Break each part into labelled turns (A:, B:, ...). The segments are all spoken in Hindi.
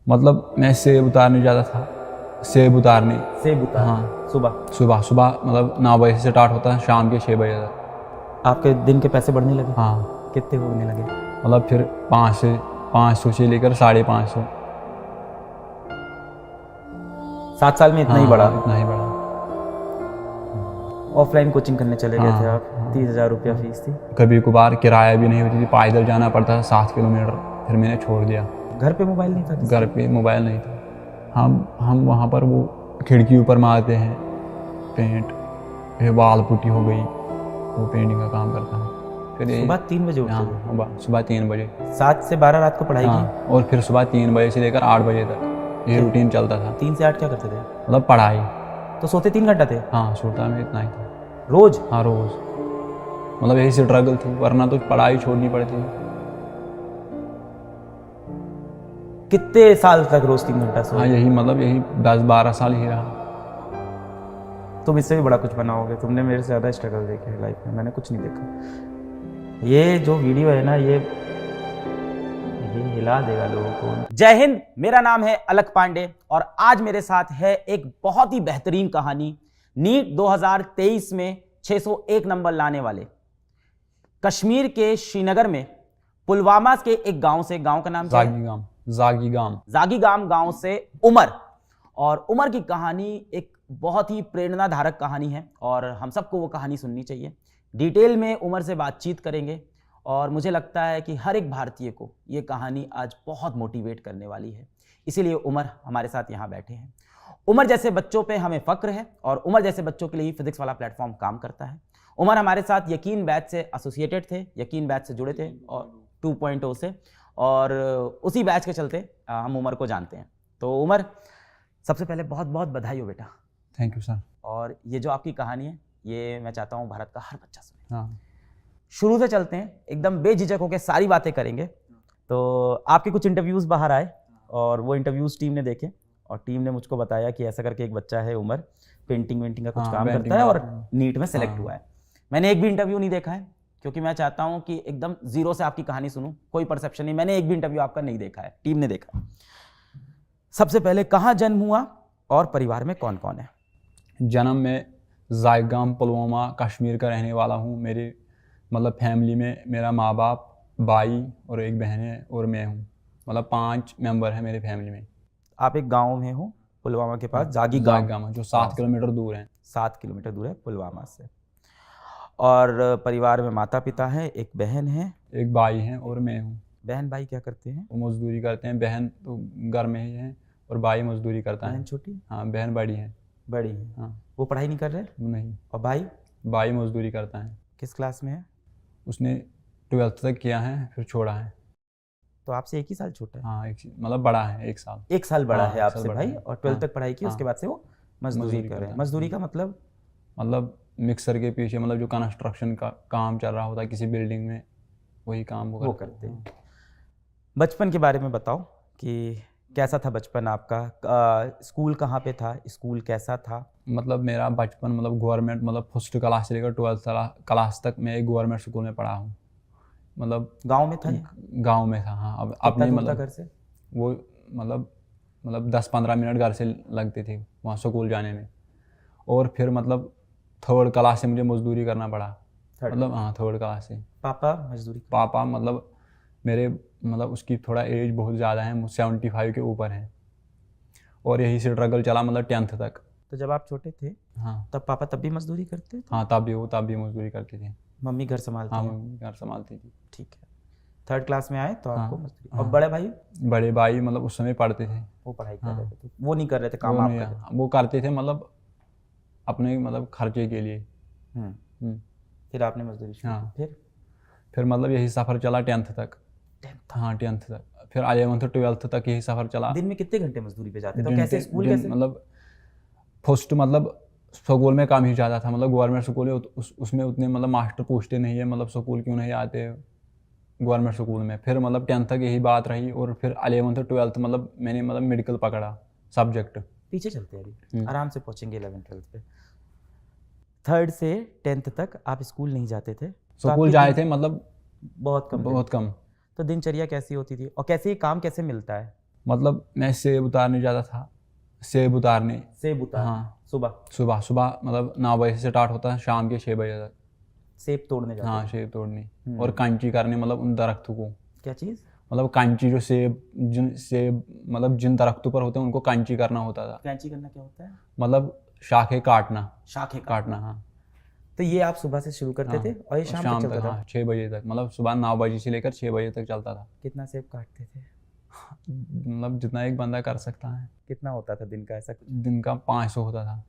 A: मतलब मैं सेब उतारने जाता था, सेब उतारने।
B: हाँ, सुबह
A: सुबह मतलब 9 बजे से स्टार्ट होता है, शाम के 6 बजे तक।
B: आपके दिन के पैसे बढ़ने लगे?
A: हाँ,
B: कितने होने लगे?
A: मतलब फिर 500 से लेकर 550।
B: 7 साल में इतना ही बढ़ा?
A: इतना ही बढ़ा।
B: ऑफलाइन कोचिंग करने चले गए थे आप? 30,000 रुपया फीस थी।
A: कभी कभार किराया भी नहीं होती थी, पैदल जाना पड़ता था 7 किलोमीटर, फिर मैंने छोड़ दिया।
B: घर पे मोबाइल नहीं था?
A: घर पे मोबाइल नहीं था। हम वहाँ पर वो खिड़की ऊपर मारते हैं पेंट, फिर वाल पुट्टी हो गई, वो पेंटिंग का काम करता है। फिर
B: सुबह 3 बजे उठते थे?
A: हाँ, सुबह 3 बजे।
B: 7 से 12 रात को पढ़ाई की?
A: और फिर सुबह 3 बजे से लेकर 8 बजे तक ये रूटीन चलता था।
B: 3 से 8 क्या करते थे?
A: मतलब पढ़ाई।
B: तो सोते 3 घंटा थे?
A: हाँ, सोता मैं इतना ही था
B: रोज?
A: हाँ, रोज। मतलब यही स्ट्रगल थी, वरना तो पढ़ाई छोड़नी पड़ती थी।
B: कितने साल तक रोज 3 घंटा सोए?
A: हाँ, यही 10-12 साल ही रहा।
B: तुम इससे भी बड़ा कुछ बना होगे, तुमने मेरे से ज़्यादा स्ट्रगल देखे है लाइफ में, मैंने कुछ नहीं देखा। ये जो वीडियो है ना, ये हिला देगा लोगों को। जय हिंद, मेरा नाम है अलक पांडे और आज मेरे साथ है एक बहुत ही बेहतरीन कहानी। नीट 2023 में 601 नंबर लाने वाले, कश्मीर के श्रीनगर में पुलवामा के एक गांव से, गांव का नाम क्या है? जागीगाम गांव से उमर। और उमर की कहानी एक बहुत ही प्रेरणाधारक कहानी है और हम सबको वो कहानी सुननी चाहिए। डिटेल में उमर से बातचीत करेंगे और मुझे लगता है कि हर एक भारतीय को ये कहानी आज बहुत मोटिवेट करने वाली है, इसीलिए उमर हमारे साथ यहाँ बैठे हैं। उमर जैसे बच्चों पे हमें फक्र है और उमर जैसे बच्चों के लिए ही फिजिक्स वाला प्लेटफॉर्म काम करता है। उमर हमारे साथ यकीन बैच से एसोसिएटेड थे, यकीन बैच से जुड़े थे और 2.0 से, और उसी बैच के चलते हम उमर को जानते हैं। तो उमर, सबसे पहले बहुत बहुत बधाई हो बेटा।
A: Thank you sir.
B: और ये जो आपकी कहानी है, ये मैं चाहता हूँ भारत का हर बच्चा सुने।
A: हाँ,
B: शुरू से चलते हैं, एकदम बेझिझक होकर सारी बातें करेंगे। तो आपके कुछ इंटरव्यूज़ बाहर आए और वो इंटरव्यूज़ टीम ने देखे और टीम ने मुझको बताया कि ऐसा करके एक बच्चा है उमर, पेंटिंग वेंटिंग का कुछ काम करता है और नीट में सेलेक्ट हुआ है। मैंने एक भी इंटरव्यू नहीं देखा है क्योंकि मैं चाहता हूँ कि एकदम जीरो से आपकी कहानी सुनूं, कोई परसेप्शन नहीं। मैंने एक भी इंटरव्यू आपका नहीं देखा है, टीम ने देखा। सबसे पहले, कहाँ जन्म हुआ और परिवार में कौन कौन है?
A: जन्म में जागीगाम पुलवामा कश्मीर का रहने वाला हूँ। मेरे मतलब फैमिली में मेरा माँ बाप, भाई और एक बहन है और मैं हूँ। मतलब 5 मेंबर हैं मेरे फैमिली में।
B: आप एक गांव में हो पुलवामा के पास, जागीगाम,
A: जो 7 किलोमीटर दूर है।
B: 7 किलोमीटर दूर है पुलवामा से। और परिवार में माता पिता है, एक बहन है,
A: एक भाई है और मैं हूँ।
B: बहन भाई क्या करते हैं?
A: वो मजदूरी करते हैं। बहन तो घर में ही है और भाई मजदूरी करता है।
B: बहन छोटी?
A: हाँ, बहन बड़ी है।
B: बड़ी है।
A: हाँ,
B: वो पढ़ाई नहीं कर रहे?
A: नहीं।
B: और भाई?
A: भाई मजदूरी करता है।
B: किस क्लास में है?
A: उसने 12th तक किया है, फिर छोड़ा है।
B: तो आपसे 1 ही साल छोटा है?
A: हाँ, मतलब बड़ा है, 1 साल।
B: 1 साल बड़ा
A: हाँ,
B: है आपसे भाई। और 12th तक पढ़ाई की, उसके बाद से वो मजदूरी कर रहे हैं। मजदूरी का
A: मतलब मिक्सर के पीछे, मतलब जो कंस्ट्रक्शन का काम चल रहा होता है किसी बिल्डिंग में, वही काम वो करते हैं।
B: बचपन के बारे में बताओ कि कैसा था बचपन आपका? स्कूल कहाँ पे था? स्कूल कैसा था?
A: मतलब मेरा बचपन मतलब गवर्नमेंट, मतलब फर्स्ट क्लास से लेकर 12th क्लास तक मैं एक गवर्नमेंट स्कूल में पढ़ा हूँ। मतलब
B: गांव में था?
A: गांव में था। हाँ, अब अपने मतलब
B: घर से
A: वो मतलब 10-15 मिनट घर से लगते थे वहाँ स्कूल जाने में। और फिर मतलब 3rd क्लास से मुझे मजदूरी करना पड़ा। मतलब हाँ, 3rd क्लास से।
B: पापा मजदूरी?
A: पापा मतलब मेरे मतलब उसकी थोड़ा एज बहुत ज़्यादा है, 75 के ऊपर है। और यही से स्ट्रगल चला मतलब 10th तक।
B: तो जब आप छोटे थे,
A: हाँ,
B: तब पापा तब भी मजदूरी करते थे?
A: हाँ, तब भी मजदूरी करते थे।
B: मम्मी घर संभालती?
A: हाँ, मम्मी घर संभालती थी।
B: ठीक है। 3rd क्लास में आए तो आपको मजदूरी। और
A: बड़े भाई मतलब उस समय पढ़ते थे,
B: वो पढ़ाई कर रहे थे, वो नहीं कर रहे थे काम? आप कर रहे थे?
A: वो करते थे मतलब अपने मतलब खर्चे के लिए।
B: फिर आपने मजदूरी शुरू की?
A: फिर मतलब यही सफ़र चला 10th तक। हाँ, 10th तक। फिर 11th 12th तक यही सफ़र चला।
B: दिन में कितने घंटे मजदूरी पे जाते थे? कैसे स्कूल कैसे?
A: मतलब फर्स्ट मतलब स्कूल में काम ही ज़्यादा था। मतलब गवर्नमेंट स्कूल है, उसमें उतने मतलब मास्टर पूछते नहीं है मतलब स्कूल क्यों नहीं आते गवर्नमेंट स्कूल में। फिर मतलब 10th तक यही बात रही और फिर 11th 12th मतलब मैंने मतलब मेडिकल पकड़ा सब्जेक्ट।
B: पीछे चलते हैं, अभी आराम से पहुँचेंगे 11th 12th पे। 3rd से 10th तक आप स्कूल नहीं जाते थे?
A: स्कूल जाए थे मतलब
B: बहुत कम।
A: बहुत कम।
B: तो दिनचर्या कैसी होती थी और कैसे काम कैसे मिलता है?
A: मतलब मैं सेब उतारने जाता था, सेब उतारने।
B: सेब उतार
A: हाँ
B: सुबह
A: सुबह सुबह मतलब 9 बजे से स्टार्ट होता है, शाम के 6 बजे तक।
B: सेब तोड़ने जाते
A: हाँ
B: थे।
A: सेब तोड़ने और कैंची करने, मतलब उन दरख्तों को,
B: क्या चीज?
A: मतलब कैंची जो सेब मतलब जिन दरख्तों पर होते हैं उनको कैंची करना होता था।
B: कैंची करना क्या होता है?
A: मतलब शाखें काटना,
B: शाखें
A: काटना। हाँ
B: तो ये आप सुबह से शुरू करते
A: हाँ
B: थे और ये शाम तक चलता था?
A: हाँ 6 बजे तक, मतलब सुबह 9 बजे से लेकर 6 बजे तक चलता था।
B: कितना सेब काटते थे?
A: मतलब जितना एक बंदा कर सकता है।
B: कितना होता था दिन का ऐसा कुछ?
A: दिन का 500 होता था।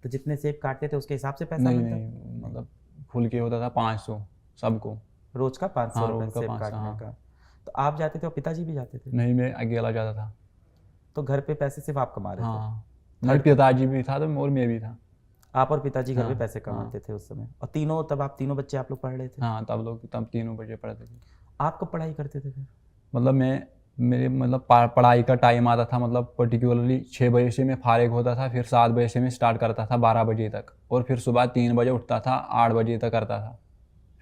B: तो जितने सेब काटते थे उसके हिसाब से पैसा
A: नहीं
B: मिलता?
A: नहीं, मतलब खुल के होता था 500 सबको।
B: रोज का 500
A: हाँ
B: रुपये
A: रोज का
B: सेब
A: 500।
B: काटने
A: हाँ
B: का। तो आप जाते थे और पिताजी भी जाते थे?
A: नहीं, मैं अकेला जाता था।
B: तो घर पे पैसे सिर्फ आप कमा रहे थे?
A: हाँ नहीं, पिताजी भी था तो और मैं भी था।
B: आप और पिताजी घर पे
A: हाँ,
B: पैसे कमाते थे उस समय? और तीनों, तब आप तीनों बच्चे आप लोग पढ़ रहे थे?
A: हाँ तब 3 बजे पढ़ते थे।
B: आप कब पढ़ाई करते थे फिर?
A: मतलब मेरे मतलब पढ़ाई का टाइम आता था, मतलब पर्टिकुलरली 6 बजे से मैं फारिग होता था, फिर 7 बजे से मैं स्टार्ट करता था 12 बजे तक, और फिर सुबह 3 बजे उठता था, 8 बजे तक करता था।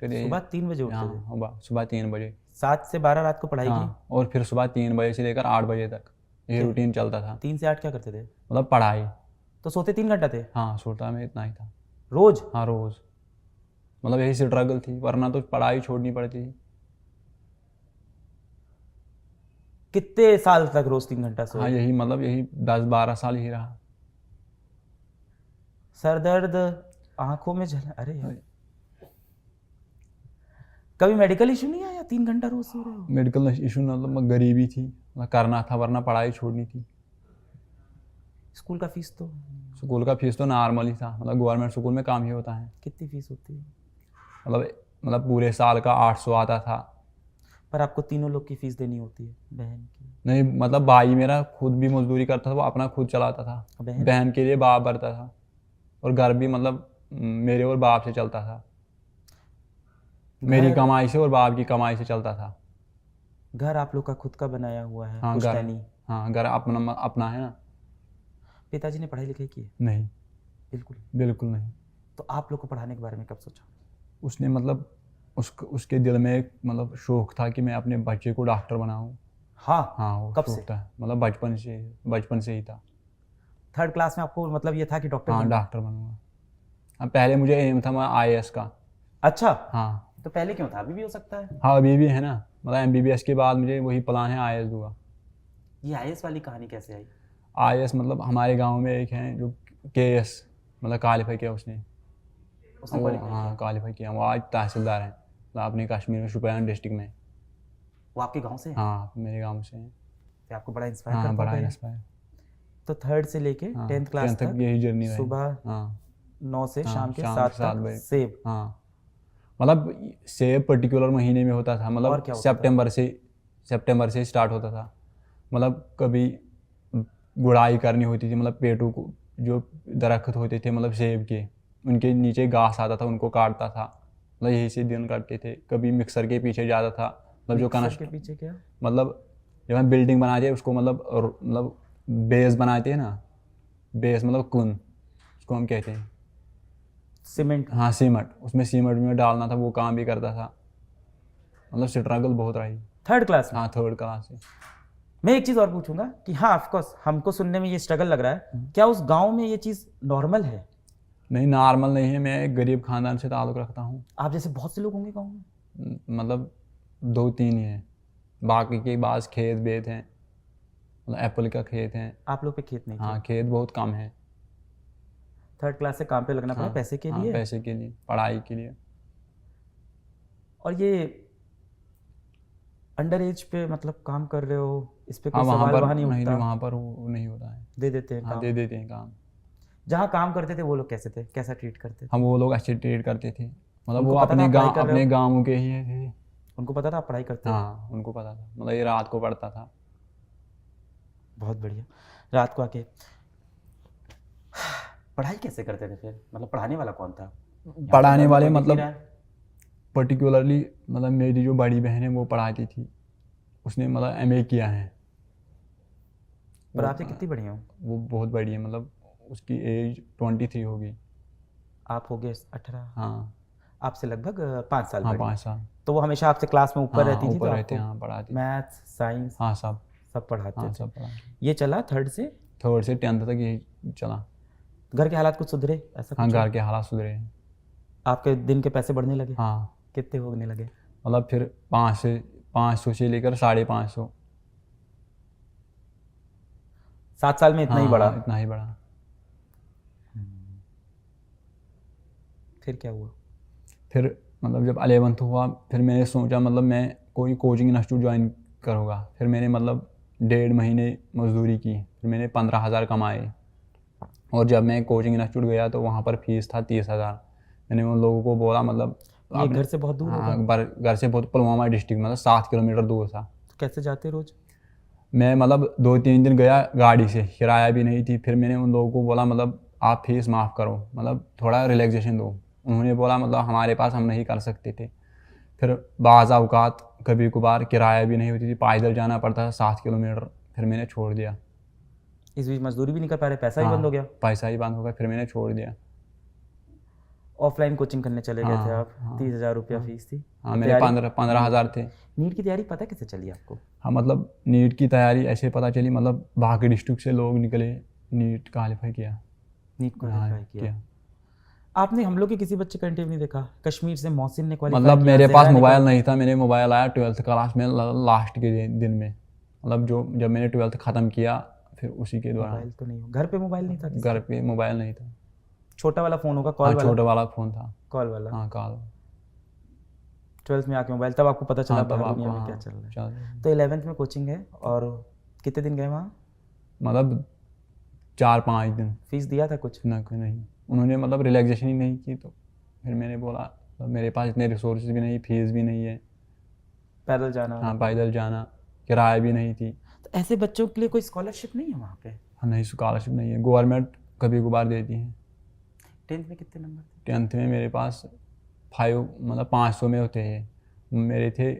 A: फिर यही
B: सुबह 3 बजे उठते थे?
A: हाँ सुबह 3 बजे।
B: 7 से 12 रात को पढ़ाई की?
A: हाँ और फिर सुबह 3 बजे से लेकर 8 बजे तक ये रूटीन चलता था।
B: 3 से 8 क्या करते थे?
A: मतलब पढ़ाई।
B: तो सोते 3 घंटा थे
A: हाँ सोता मैं इतना ही था
B: रोज?
A: हाँ रोज़। मतलब यही स्ट्रगल थी, वरना तो पढ़ाई छोड़नी पड़ती थी।
B: कितने साल तक रोज 3 घंटा
A: हाँ
B: सोए?
A: यही मतलब यही 10-12 साल ही रहा।
B: सर दर्द, आंखों में जलन, अरे यार। कभी मेडिकल इशू नहीं आया? 3 घंटा रोज सो रहे हो?
A: मेडिकल इशू मतलब गरीबी थी, मतलब करना था, वरना पढ़ाई छोड़नी थी।
B: स्कूल का फीस तो?
A: स्कूल का फीस तो नॉर्मल ही था, मतलब गवर्नमेंट स्कूल में काम ही होता है।
B: कितनी फीस होती है?
A: मतलब पूरे साल का 800 आता था।
B: पर आपको तीनों लोग की फीस देनी होती है, बहन की?
A: नहीं मतलब भाई मेरा खुद भी मजदूरी करता था, वो अपना खुद चलाता था।
B: बहन?
A: बहन के लिए बाप भरता था, और घर भी मतलब मेरे और बाप से चलता था। मेरी
B: घर?
A: कमाई से और बाप की कमाई से चलता था।
B: घर आप लोग का खुद का बनाया हुआ है?
A: हाँ घर,
B: पुश्तैनी?
A: हाँ घर अपना अपना है ना।
B: पिताजी ने पढ़ाई लिखाई की है?
A: नहीं
B: बिल्कुल?
A: बिल्कुल नहीं।
B: तो आप लोग को पढ़ाने के बारे में कब सोचा?
A: उसने मतलब उसके दिल में एक मतलब शौक था कि मैं अपने बच्चे को डॉक्टर बनाऊं।
B: हाँ?
A: हाँ वो
B: कब
A: शौक
B: से?
A: था, मतलब बचपन से ही था।
B: 3rd क्लास में आपको मतलब ये था कि डॉक्टर
A: हाँ
B: बनना?
A: डॉक्टर बनूंगा। हाँ पहले मुझे एम था मैं IAS का।
B: अच्छा।
A: हाँ
B: तो पहले क्यों था? अभी भी हो सकता है।
A: हाँ अभी भी है ना, मतलब MBBS के बाद मुझे वही प्लान है, IAS दूंगा।
B: ये IAS वाली कहानी कैसे आई?
A: IAS मतलब हमारे गांव में एक है जो KS मतलब क्वालिफाई किया उसने।
B: उसने
A: वो
B: qualify
A: हाँ क्वालिफाई किया, वो आज तहसीलदार हैं, मतलब अपने कश्मीर में शोपियान डिस्ट्रिक्ट में।
B: वो आपके गांव से है?
A: हाँ मेरे गांव से हैं।
B: तो आपको बड़ा इंस्पायर
A: हाँ
B: करता
A: बड़ा
B: होगा ये।
A: इंस्पायर।
B: तो 3rd से लेके
A: हाँ
B: 10th क्लास
A: 10th तक
B: तक
A: यही जर्नी रही।
B: सुबह
A: हाँ
B: 9 से
A: हाँ
B: शाम के
A: शाम
B: 7
A: के 7
B: तक
A: बजे।
B: सेब?
A: हाँ मतलब सेब पर्टिकुलर महीने में होता था,
B: और
A: मतलब
B: क्या होता था?
A: सितंबर से स्टार्ट होता था। मतलब कभी गुड़ाई करनी होती थी, मतलब पेड़ों को, जो दरख्त होते थे मतलब सेब के, उनके नीचे घास आता था, उनको काटता था। मतलब यही से दिन काटते थे। कभी मिक्सर के पीछे जाता था, मतलब जो
B: मिक्सर के पीछे क्या?
A: मतलब जब हम बिल्डिंग बनाते हैं उसको मतलब बेस बनाते हैं ना, बेस मतलब कुन, उसको हम कहते हैं।
B: सीमेंट?
A: हाँ सीमेंट, उसमें सीमेंट में डालना था, वो काम भी करता था। मतलब स्ट्रगल बहुत रही।
B: 3rd क्लास में?
A: हाँ 3rd क्लास से।
B: मैं एक चीज और पूछूंगा कि हाँ ऑफकोर्स हमको सुनने में ये स्ट्रगल लग रहा है, क्या उस गांव में ये चीज नॉर्मल है?
A: नहीं नॉर्मल नहीं है, मैं एक गरीब खानदान से ताल्लुक़ रखता हूँ।
B: आप जैसे बहुत से लोग होंगे गांव में?
A: मतलब 2-3 ही हैं, बाकी के पास खेत बेत हैं, मतलब एप्पल का खेत है।
B: आप लोग पे खेत नहीं
A: हाँ
B: थे?
A: खेत बहुत कम है।
B: 3rd क्लास से काम पे लगना पड़ा
A: हाँ
B: पैसे के
A: हाँ
B: लिए?
A: पैसे के लिए, पढ़ाई के लिए।
B: और ये अंडर एज पे मतलब काम कर रहे हो, इस पे
A: हाँ
B: कोई
A: वहाँ
B: सवाल
A: पर
B: वहाँ नहीं
A: नहीं,
B: उठता?
A: वहाँ पर वो नहीं होता है।
B: दे देते हैं
A: हाँ
B: काम?
A: दे देते हैं काम।
B: जहाँ काम करते थे वो लोग कैसे थे, कैसा ट्रीट करते थे?
A: हम वो लोग अच्छे ट्रीट करते थे, मतलब
B: उनको
A: वो
B: पता था आप पढ़ाई कर रहे
A: अपने
B: हो?
A: गाँव के ही थे।
B: उनको पता था आप पढ़ाई करते हो?
A: हाँ उनको पता था, मतलब ये रात को पढ़ता था।
B: बहुत बढ़िया। रात को आके पढ़ाई कैसे करते थे फिर? मतलब पढ़ाने वाला कौन था?
A: पढ़ाने वाले
B: कोई दिख नहीं
A: मतलब
B: रहा है।
A: पर्टिकुलरली मतलब मेरी जो बड़ी बहन है वो पढ़ाती थी, उसने मतलब MA किया है।
B: पर आपसे कितनी बड़ी हो?
A: वो बहुत बड़ी है, मतलब उसकी एज 23 होगी।
B: आप हो गए 18?
A: हाँ
B: आपसे लगभग 5 साल
A: हाँ
B: बड़ी।
A: 5 साल।
B: तो वो हमेशा आपसे क्लास में ऊपर
A: हाँ
B: रहती थी?
A: ऊपर
B: तो
A: रहते
B: आपको
A: हैं, हाँ पढ़ाती।
B: मैथ्स साइंस
A: हाँ सब
B: सब पढ़ाते
A: हाँ
B: थे।
A: सब पढ़ा।
B: ये चला 3rd से?
A: 3rd से 10th तक यही चला।
B: घर के हालात कुछ सुधरे ऐसा
A: हाँ
B: कुछ?
A: घर के हालात सुधरे हैं।
B: आपके दिन के पैसे बढ़ने लगे?
A: हाँ
B: कितने होने लगे?
A: मतलब फिर 500 से लेकर 550।
B: 7 साल में इतना ही बढ़ा?
A: इतना ही बढ़ा।
B: फिर क्या हुआ?
A: फिर मतलब जब 11th हुआ फिर मैंने सोचा मतलब मैं कोई कोचिंग इंस्टीट्यूट ज्वाइन करूँगा। फिर मैंने मतलब 1.5 महीने मजदूरी की, फिर मैंने 15,000 कमाए। और जब मैं कोचिंग इंस्टीट्यूट गया तो वहाँ पर फीस था 30,000। मैंने उन लोगों को बोला मतलब
B: ये घर से बहुत दूर होगा?
A: हाँ घर से बहुत, पुलवामा डिस्ट्रिक्ट मतलब 7 किलोमीटर दूर था।
B: तो कैसे जाते रोज?
A: मैं मतलब 2-3 दिन गया गाड़ी से, किराया भी नहीं थी। फिर मैंने उन लोगों को बोला मतलब आप फीस माफ़ करो, मतलब थोड़ा रिलैक्सेशन दो। उन्होंने बोला मतलब हमारे पास हम नहीं कर सकते थे। फिर बाज़ औक़ात कभी कभार किराया भी नहीं होती थी, पैदल जाना पड़ता था 7 किलोमीटर। फिर मैंने छोड़ दिया।
B: इस बीच मजदूरी भी नहीं कर पा रहे, पैसा ही बंद हो गया?
A: पैसा ही बंद हो गया, फिर मैंने छोड़ दिया।
B: ऑफलाइन कोचिंग करने चले गए थे आप? 30,000 रुपया फीस थी।
A: हाँ मेरे 15,000 थे।
B: नीट की तैयारी पता कैसे चली आपको?
A: हाँ मतलब नीट की तैयारी ऐसे पता चली, मतलब बाकी डिस्ट्रिक्ट से लोग निकले, नीट क्वालिफाई किया।
B: नीट क्वालिफाई किया। आपने हम लोग के किसी बच्चे का इंटरव्यू नहीं देखा? कश्मीर से मोहसिन ने क्वालिफाई
A: मतलब
B: किया,
A: मेरे पास
B: ज़हरा ने
A: मोबाइल नहीं था। मैंने मोबाइल आया 12th क्लास में लास्ट के दिन में, मतलब जब मैंने 12th ख़त्म किया फिर उसी के दौरान।
B: मोबाइल तो नहीं हो, घर पे मोबाइल नहीं था?
A: घर पे मोबाइल नहीं था।
B: छोटा वाला फ़ोन होगा, कॉल
A: हाँ
B: वाला?
A: छोटा वाला फ़ोन था।
B: कॉल वाला।
A: हाँ कॉल।
B: 12th में आके मोबाइल, तब आपको पता चला
A: हाँ तब
B: बाहर दुनिया
A: आपको
B: में क्या चल रहा है।
A: चल
B: तो 11th में कोचिंग है, और कितने दिन गए वहाँ?
A: मतलब 4-5 दिन।
B: फीस दिया था कुछ?
A: ना कोई नहीं, उन्होंने मतलब रिलैक्सेशन ही नहीं की। तो फिर मैंने बोला मतलब मेरे पास इतने रिसोर्सेज भी नहीं, फीस भी नहीं है।
B: पैदल जाना?
A: हाँ पैदल जाना, किराया भी नहीं थी।
B: तो ऐसे बच्चों के लिए कोई स्कॉलरशिप नहीं है वहाँ पे?
A: हाँ नहीं स्कॉलरशिप नहीं है, गवर्नमेंट कभी कभार देती है।
B: 10th में कितने नंबर थे?
A: 10th में मेरे पास 5 मतलब 500 में होते हैं, मेरे थे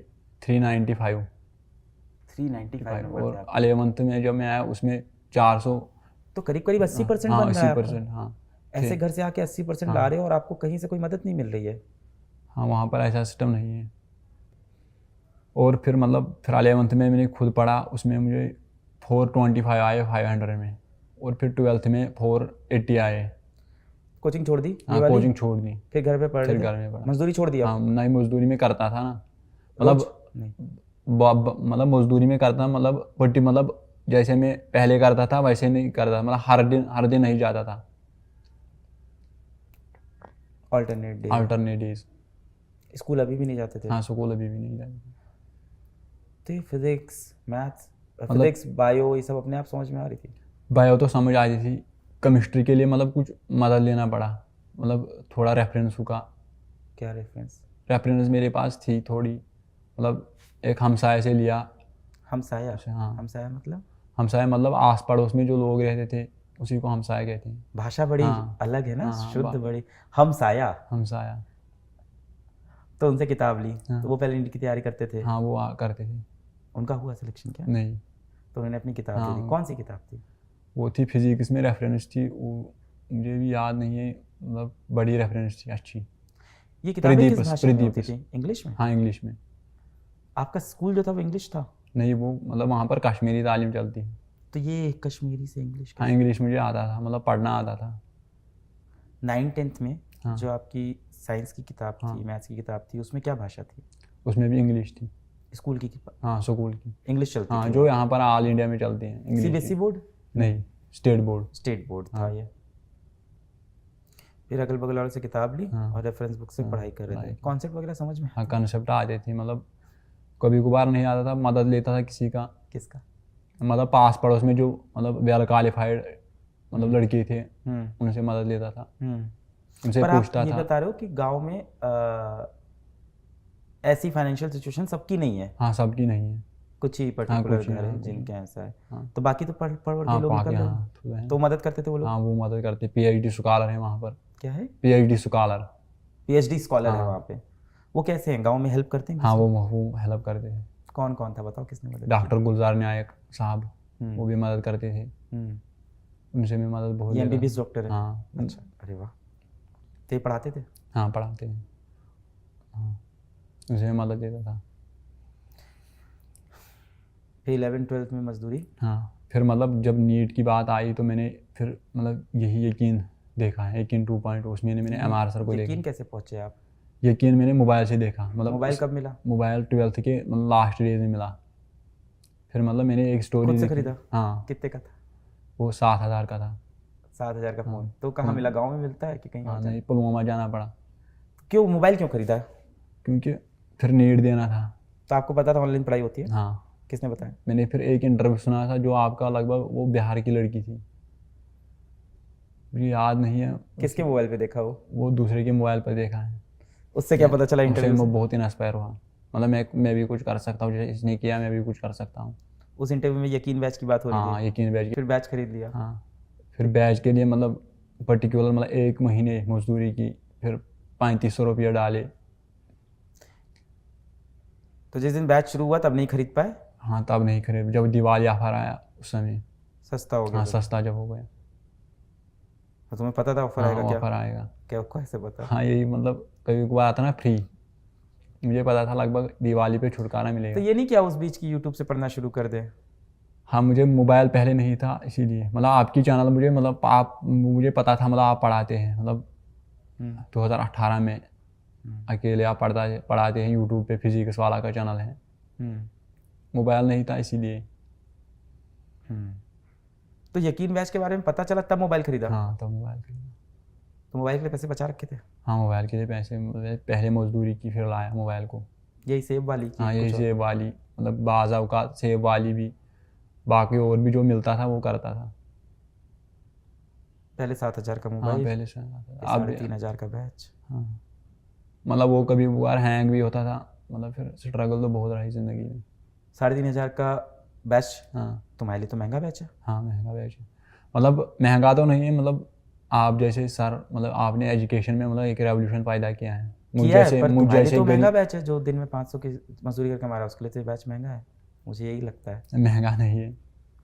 A: 395।
B: 395 नंबर थे
A: और
B: आपके।
A: 11th में जब मैं आया उसमें 400।
B: तो करीब करीब 80%
A: हाँ
B: बन रहा है
A: 80%।
B: आपका।
A: हाँ
B: ऐसे घर से आके 80% ला रहे हो और आपको कहीं से कोई मदद नहीं मिल रही है।
A: हाँ वहाँ पर ऐसा सिस्टम नहीं है। और फिर मतलब फिर 11th में मैंने खुद पढ़ा, उसमें मुझे 425 आए 500 में। और फिर 12th में 480 आए।
B: कोचिंग छोड़ दी ये
A: हाँ
B: वाली?
A: कोचिंग छोड़ दी,
B: फिर घर पे पढ़
A: फिर
B: रहे
A: घर
B: थे?
A: में पढ़ा।
B: मजदूरी छोड़ दी
A: हाँ
B: आप?
A: नहीं मजदूरी में करता था ना,
B: रोज?
A: मतलब
B: नहीं।
A: मतलब मजदूरी में करता, मतलब बट्टी मतलब जैसे मैं पहले करता था वैसे नहीं करता, मतलब हर दिन नहीं जाता था।
B: Alternate day?
A: Alternate days.
B: School अभी भी नहीं जाते थे?
A: हाँ स्कूल अभी भी नहीं जाता।
B: तो फिजिक्स, मैथ्स,
A: मतलब
B: फिजिक्स बायो ये सब अपने आप समझ में आ रही थी?
A: बायो तो समझ आती थी, केमिस्ट्री के लिए मतलब कुछ मदद लेना पड़ा, मतलब थोड़ा रेफरेंस का।
B: क्या रेफरेंस?
A: रेफरेंस मेरे पास थी थोड़ी, मतलब एक हमसाये से लिया।
B: हमसाया?
A: हाँ
B: हमसाया मतलब?
A: हमसाया मतलब आस पड़ोस में जो लोग रहते थे उसी को हमसाया कहते हैं।
B: भाषा बड़ी
A: हाँ।
B: अलग है ना,
A: हाँ,
B: शुद्ध बड़ी। हमसाया?
A: हमसाया।
B: तो उनसे किताब ली?
A: हाँ।
B: तो वो पहले नीट की तैयारी करते थे?
A: हाँ वो करते थे।
B: उनका हुआ सिलेक्शन क्या?
A: नहीं
B: तो उन्होंने अपनी किताब दे दी?
A: हाँ।
B: कौन सी किताब थी?
A: वो थी फिजिक्स में रेफरेंस थी, वो मुझे भी याद नहीं है, मतलब बड़ी रेफरेंस थी अच्छी।
B: ये किताबें किस
A: प्रदीप
B: भाषा में होती थी? इंग्लिश में?
A: हाँ इंग्लिश में।
B: आपका स्कूल जो था वो इंग्लिश था?
A: नहीं वो मतलब वहाँ पर कश्मीरी तालीम चलती है।
B: तो ये कश्मीरी से इंग्लिश?
A: हाँ इंग्लिश मुझे आता था, मतलब पढ़ना आता था।
B: 9th-10th में
A: हाँ।
B: जो आपकी साइंस की किताब
A: हाँ।
B: थी, मैथ्स की किताब थी, उसमें क्या भाषा थी?
A: उसमें भी इंग्लिश थी।
B: स्कूल की किताब
A: हाँ स्कूल की।
B: इंग्लिश चलती
A: हाँ
B: थी?
A: जो यहाँ पर ऑल इंडिया में चलती हैं इंग्लिश।
B: CBSE board?
A: नहीं स्टेट बोर्ड।
B: स्टेट बोर्ड था
A: हाँ।
B: ये। फिर अगल बगल वालों से किताब ली
A: हाँ।
B: और रेफरेंस बुक से पढ़ाई कर रहे थे। कॉन्सेप्ट वगैरह समझ में?
A: हाँ कंसेप्ट आ जाती थी, मतलब कभी कभार नहीं आता था, मदद लेता था किसी का।
B: किसका?
A: मतलब पास पड़ोस में जो मतलब वेल क्वालिफाइड मतलब लड़के थे उनसे मदद लेता था, उनसे
B: पर आप
A: पूछता
B: ये
A: था।
B: बता रहे हो कि गांव में ऐसी फाइनेंशियल सिचुएशन सबकी नहीं है?
A: हाँ सबकी नहीं है।
B: कुछ ही पर्टिकुलर
A: कुछ ही,
B: घर है
A: हाँ,
B: जिनके ऐसा है।
A: हाँ।
B: तो बाकी तो पढ़ पढ़
A: हाँ
B: के लोग
A: बाकी
B: निकल रहे
A: हाँ
B: हैं।
A: तो हैं।
B: तो मदद करते थे वो लोग?
A: हाँ वो मदद करते, PhD स्कॉलर है वहाँ पर।
B: क्या है?
A: PhD scholar.
B: PhD स्कॉलर है
A: हाँ।
B: वहाँ पे? वो कैसे हैं, गांव में हेल्प करते हैं?
A: हाँ वो हेल्प करते थे।
B: कौन कौन था बताओ, किसने मदद की?
A: डॉक्टर गुलजार नायक साहब, वो भी मदद करते थे। उनसे भी मदद बहुत
B: ये
A: लेता
B: MBBS
A: था।
B: डॉक्टर है?
A: हाँ
B: अच्छा, अरे वाह। तो ये पढ़ाते थे?
A: हाँ पढ़ाते हैं। हाँ उनसे भी मदद लेता था।
B: फिर 11th-12th में मजदूरी।
A: हाँ, फिर मतलब जब नीट की बात आई तो मैंने फिर मतलब यही यकीन देखा है, यकीन 2.0, उसमें मैंने MR सर को
B: यकीन
A: देखा।
B: कैसे पहुंचे आप?
A: यकीन मैंने मोबाइल से देखा, मतलब
B: मोबाइल कब मिला?
A: मोबाइल 12th के मतलब लास्ट डेज में मिला। फिर मतलब मैंने एक स्टोरी
B: खुद से
A: देखी।
B: खरीदा?
A: हाँ,
B: कितने का था?
A: वो 7,000 का था।
B: 7,000 का
A: हाँ,
B: फ़ोन। तो कहाँ मिला? गांव में मिलता है कि कहीं
A: हाँ
B: और?
A: नहीं, पुलवामा जाना पड़ा
B: क्यों मोबाइल क्यों खरीदा?
A: क्योंकि फिर नीट देना था।
B: तो आपको पता था ऑनलाइन पढ़ाई होती है?
A: हाँ,
B: किसने बताया?
A: मैंने फिर एक इंटरव्यू सुना था जो आपका, लगभग वो बिहार की लड़की थी, मुझे याद नहीं है।
B: किसके मोबाइल पे देखा वो?
A: वो दूसरे के मोबाइल पर देखा है।
B: उससे क्या पता चला
A: उससे
B: इंटरव्यू से?
A: मैं बहुत इंस्पायर हुआ, मतलब मैं भी कुछ कर सकता हूँ, जैसे इसने किया मैं भी कुछ कर सकता हूँ।
B: उस इंटरव्यू में यकीन बैच की बात हो रही
A: हाँ,
B: थी?
A: यकीन बैच।
B: फिर बैच खरीद लिया?
A: हाँ, फिर बैच के लिए मतलब पर्टिकुलर मतलब 1 महीने मजदूरी की, फिर 3500 रुपये डाले।
B: तो जिस दिन बैच शुरू हुआ तब नहीं खरीद पाए?
A: हाँ, तब नहीं खरीद, जब दिवाली ऑफर आया उस समय।
B: सस्ता हो गया
A: हाँ,
B: तो?
A: सस्ता जब हो गया।
B: तो तुम्हें पता था ऑफर
A: हाँ,
B: आएगा? क्या
A: ऑफर आएगा।
B: क्या कैसे पता?
A: हाँ, यही मतलब कभी कभार आता ना फ्री, मुझे पता था लगभग दिवाली पे छुटकारा
B: तो
A: मिलेगा।
B: ये नहीं किया उस बीच की यूट्यूब से पढ़ना शुरू कर दे?
A: हाँ, मुझे मोबाइल पहले नहीं था, इसीलिए मतलब आपकी चैनल मुझे, मतलब आप, मुझे पता था मतलब आप पढ़ाते हैं, मतलब 2018 में अकेले आप पढ़ाते हैं यूट्यूब पे, फिजिक्स वाला का चैनल है। मोबाइल नहीं था इसीलिए।
B: तो यकीन बैच के बारे में पता चला तब मोबाइल खरीदा?
A: हाँ, तो मोबाइल खरीदा।
B: तो मोबाइल के लिए पैसे बचा रखे थे?
A: हाँ, मोबाइल के लिए पैसे पहले मजदूरी की, फिर लाया मोबाइल को।
B: यही सेब वाली की?
A: हाँ, यही
B: कुछ और?
A: सेब वाली, मतलब बाज़ औक़ात सेब वाली भी, बाकी और भी जो मिलता था वो करता था।
B: पहले 7,000 का
A: हाँ,
B: मोबाइल,
A: पहले से अब
B: 3,500 का बैच।
A: हाँ, मतलब वो कभी बार हैंग भी होता था, मतलब फिर स्ट्रगल तो बहुत रही ज़िंदगी में।
B: 3,500 का बैच?
A: हाँ,
B: तुम्हारे लिए तो महंगा बैच है।
A: हाँ, महंगा बैच है, मतलब महंगा तो नहीं है, मतलब आप जैसे सर, मतलब आपने एजुकेशन में मतलब एक रेवोल्यूशन पैदा किया है।
B: किया है, पर
A: मुझ
B: तुम्हारे लिए
A: जैसे
B: तो महंगा
A: गरीब,
B: बैच है। जो दिन में 500 की मजदूरी करके हमारा, उसके लिए तो बैच महंगा है, मुझे यही लगता है।
A: महंगा नहीं है,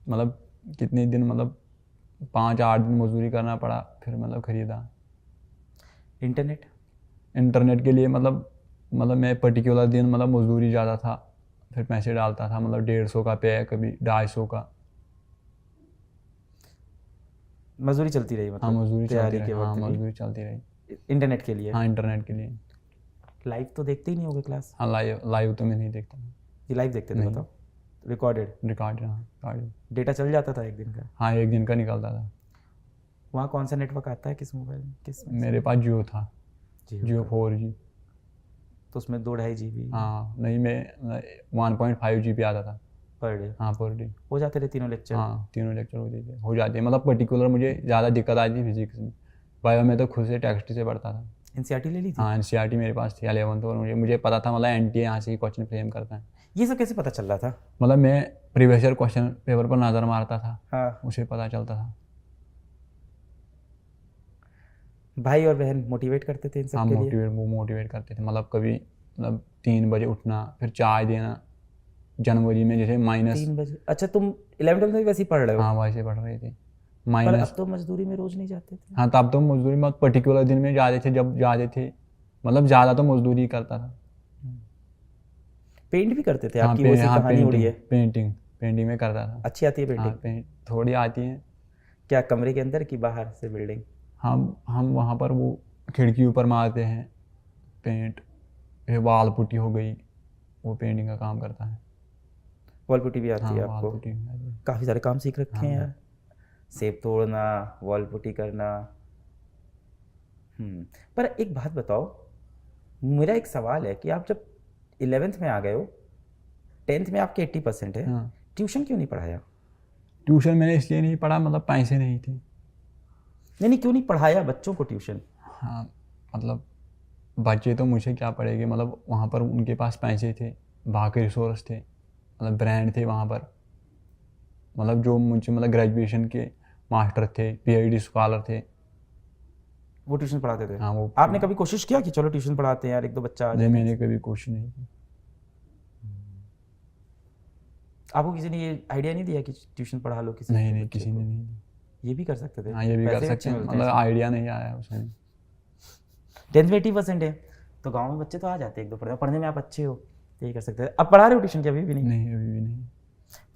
A: मतलब कितने दिन, मतलब 5-8 दिन मजदूरी करना पड़ा, फिर मतलब ख़रीदा।
B: इंटरनेट?
A: इंटरनेट के लिए मतलब मैं पर्टिकुलर दिन मतलब मजदूरी ज़्यादा था, फिर पैसे डालता था, मतलब 150 का पे, कभी 250 का।
B: मजदूरी चलती रही
A: हाँ,
B: मतलब
A: मजदूरी चलती
B: तैयारी
A: रही।
B: के
A: हाँ,
B: वक्त
A: मजदूरी चलती रही।
B: भी? इंटरनेट के लिए?
A: हाँ, इंटरनेट के लिए।
B: लाइव तो देखते ही नहीं होगे क्लास?
A: हाँ, लाइव तो मैं नहीं देखता।
B: ये लाइव देखते थे?
A: नहीं।
B: बताओ। रिकॉर्डेड?
A: रिकॉर्ड, हाँ, रिकॉर्ड।
B: डेटा चल जाता था एक दिन का?
A: हाँ, 1 दिन का निकलता था।
B: वहाँ कौन सा नेटवर्क आता है किस मोबाइल में, किस में?
A: मेरे पास जियो था, जियो
B: का।
A: 4G।
B: तो उसमें 2-2.5 GB
A: हाँ, नहीं, मैं 1.5 GB आता था
B: पर डे?
A: हाँ, पर डे।
B: हो जाते थे तीनों लेक्चर?
A: हाँ, तीनों लेक्चर हो जाते हैं, मतलब पर्टिकुलर मुझे ज़्यादा दिक्कत आई थी फिजिक्स में। बायो में तो खुद से टेक्स्ट से पढ़ता था।
B: NCERT ले ली थी?
A: हाँ, NCERT मेरे पास थी 11th, और मुझे पता था मतलब NTA यहाँ से ही क्वेश्चन फ्रेम करता है।
B: ये सब कैसे पता चल रहा था?
A: मतलब मैं प्रीवियस ईयर क्वेश्चन पेपर पर नज़र मारता था,
B: हाँ।
A: उसे पता चलता था।
B: भाई और बहन मोटिवेट करते थे इन सब
A: हाँ,
B: के लिए?
A: वो मोटिवेट करते थे, मतलब कभी मतलब 3 बजे उठना, फिर चाय देना। जनवरी में जैसे
B: 3 बजे? अच्छा, तुम 11th में वैसे ही पढ़ रहे हो?
A: हाँ, वैसे पढ़ रहे थे।
B: पर अब तो मजदूरी में रोज नहीं जाते थे?
A: हाँ, तब तो मजदूरी में पर्टिकुलर दिन में जाते थे, जब जाते थे, मतलब ज़्यादा तो मजदूरी करता था।
B: पेंट भी करते थे?
A: हाँ,
B: आपकी वो सी कहानी उड़ी है।
A: पेंटिंग में करता था।
B: अच्छी आती है
A: हाँ,
B: पेंटिंग?
A: थोड़ी आती है।
B: क्या कमरे के अंदर की बाहर से बिल्डिंग?
A: हम वहाँ पर वो खिड़की ऊपर मारते हैं पेंट, फिर वाल पुट्टी हो गई, वो पेंटिंग का काम करता है।
B: वॉल पुट्टी भी आती
A: हाँ,
B: है
A: वाल
B: आपको?
A: पुट्टी भी आती है।
B: काफ़ी सारे काम सीख रखे हैं
A: हाँ।
B: यार। सेब तोड़ना, वॉल पुट्टी करना। पर एक बात बताओ, मेरा एक सवाल है कि आप जब 11th में आ गए हो, 10th में आपके 80% है,
A: हाँ,
B: ट्यूशन क्यों नहीं पढ़ाया?
A: ट्यूशन मैंने इसलिए नहीं पढ़ा, मतलब पैसे नहीं थे।
B: नहीं, क्यों नहीं पढ़ाया बच्चों को ट्यूशन?
A: हाँ, मतलब बच्चे तो मुझे क्या पड़ेंगे, मतलब वहाँ पर उनके पास पैसे थे, बाकी रिसोर्स थे, मतलब ब्रांड थे वहाँ पर, मतलब जो मुझे मतलब ग्रेजुएशन के मास्टर थे, PhD स्कॉलर थे।
B: वो ट्यूशन पढ़ाते थे?
A: हाँ, वो
B: आपने कभी कोशिश किया कि चलो ट्यूशन पढ़ाते हैं यार, 1-2 बच्चा आ
A: नहीं,
B: जाए?
A: मैंने कभी कोशिश नहीं की।
B: आपको किसी ने ये आइडिया नहीं दिया कि ट्यूशन पढ़ा लो किसी
A: नहीं,
B: बच्चे
A: किसी
B: को?
A: ने नहीं दी।
B: ये भी कर सकते थे?
A: हाँ, ये भी कर
B: पैसे
A: सकते
B: अच्छे
A: हैं,
B: मिलते हैं
A: मतलब आइडिया नहीं आया उसमें।
B: 10th में 80% है तो गांव में बच्चे तो आ जाते हैं 1-2 पढ़ने में आप अच्छे हो, तो ये कर सकते थे। अब पढ़ा रहे हो ट्यूशन? क्या अभी भी नहीं?
A: नहीं, अभी भी नहीं।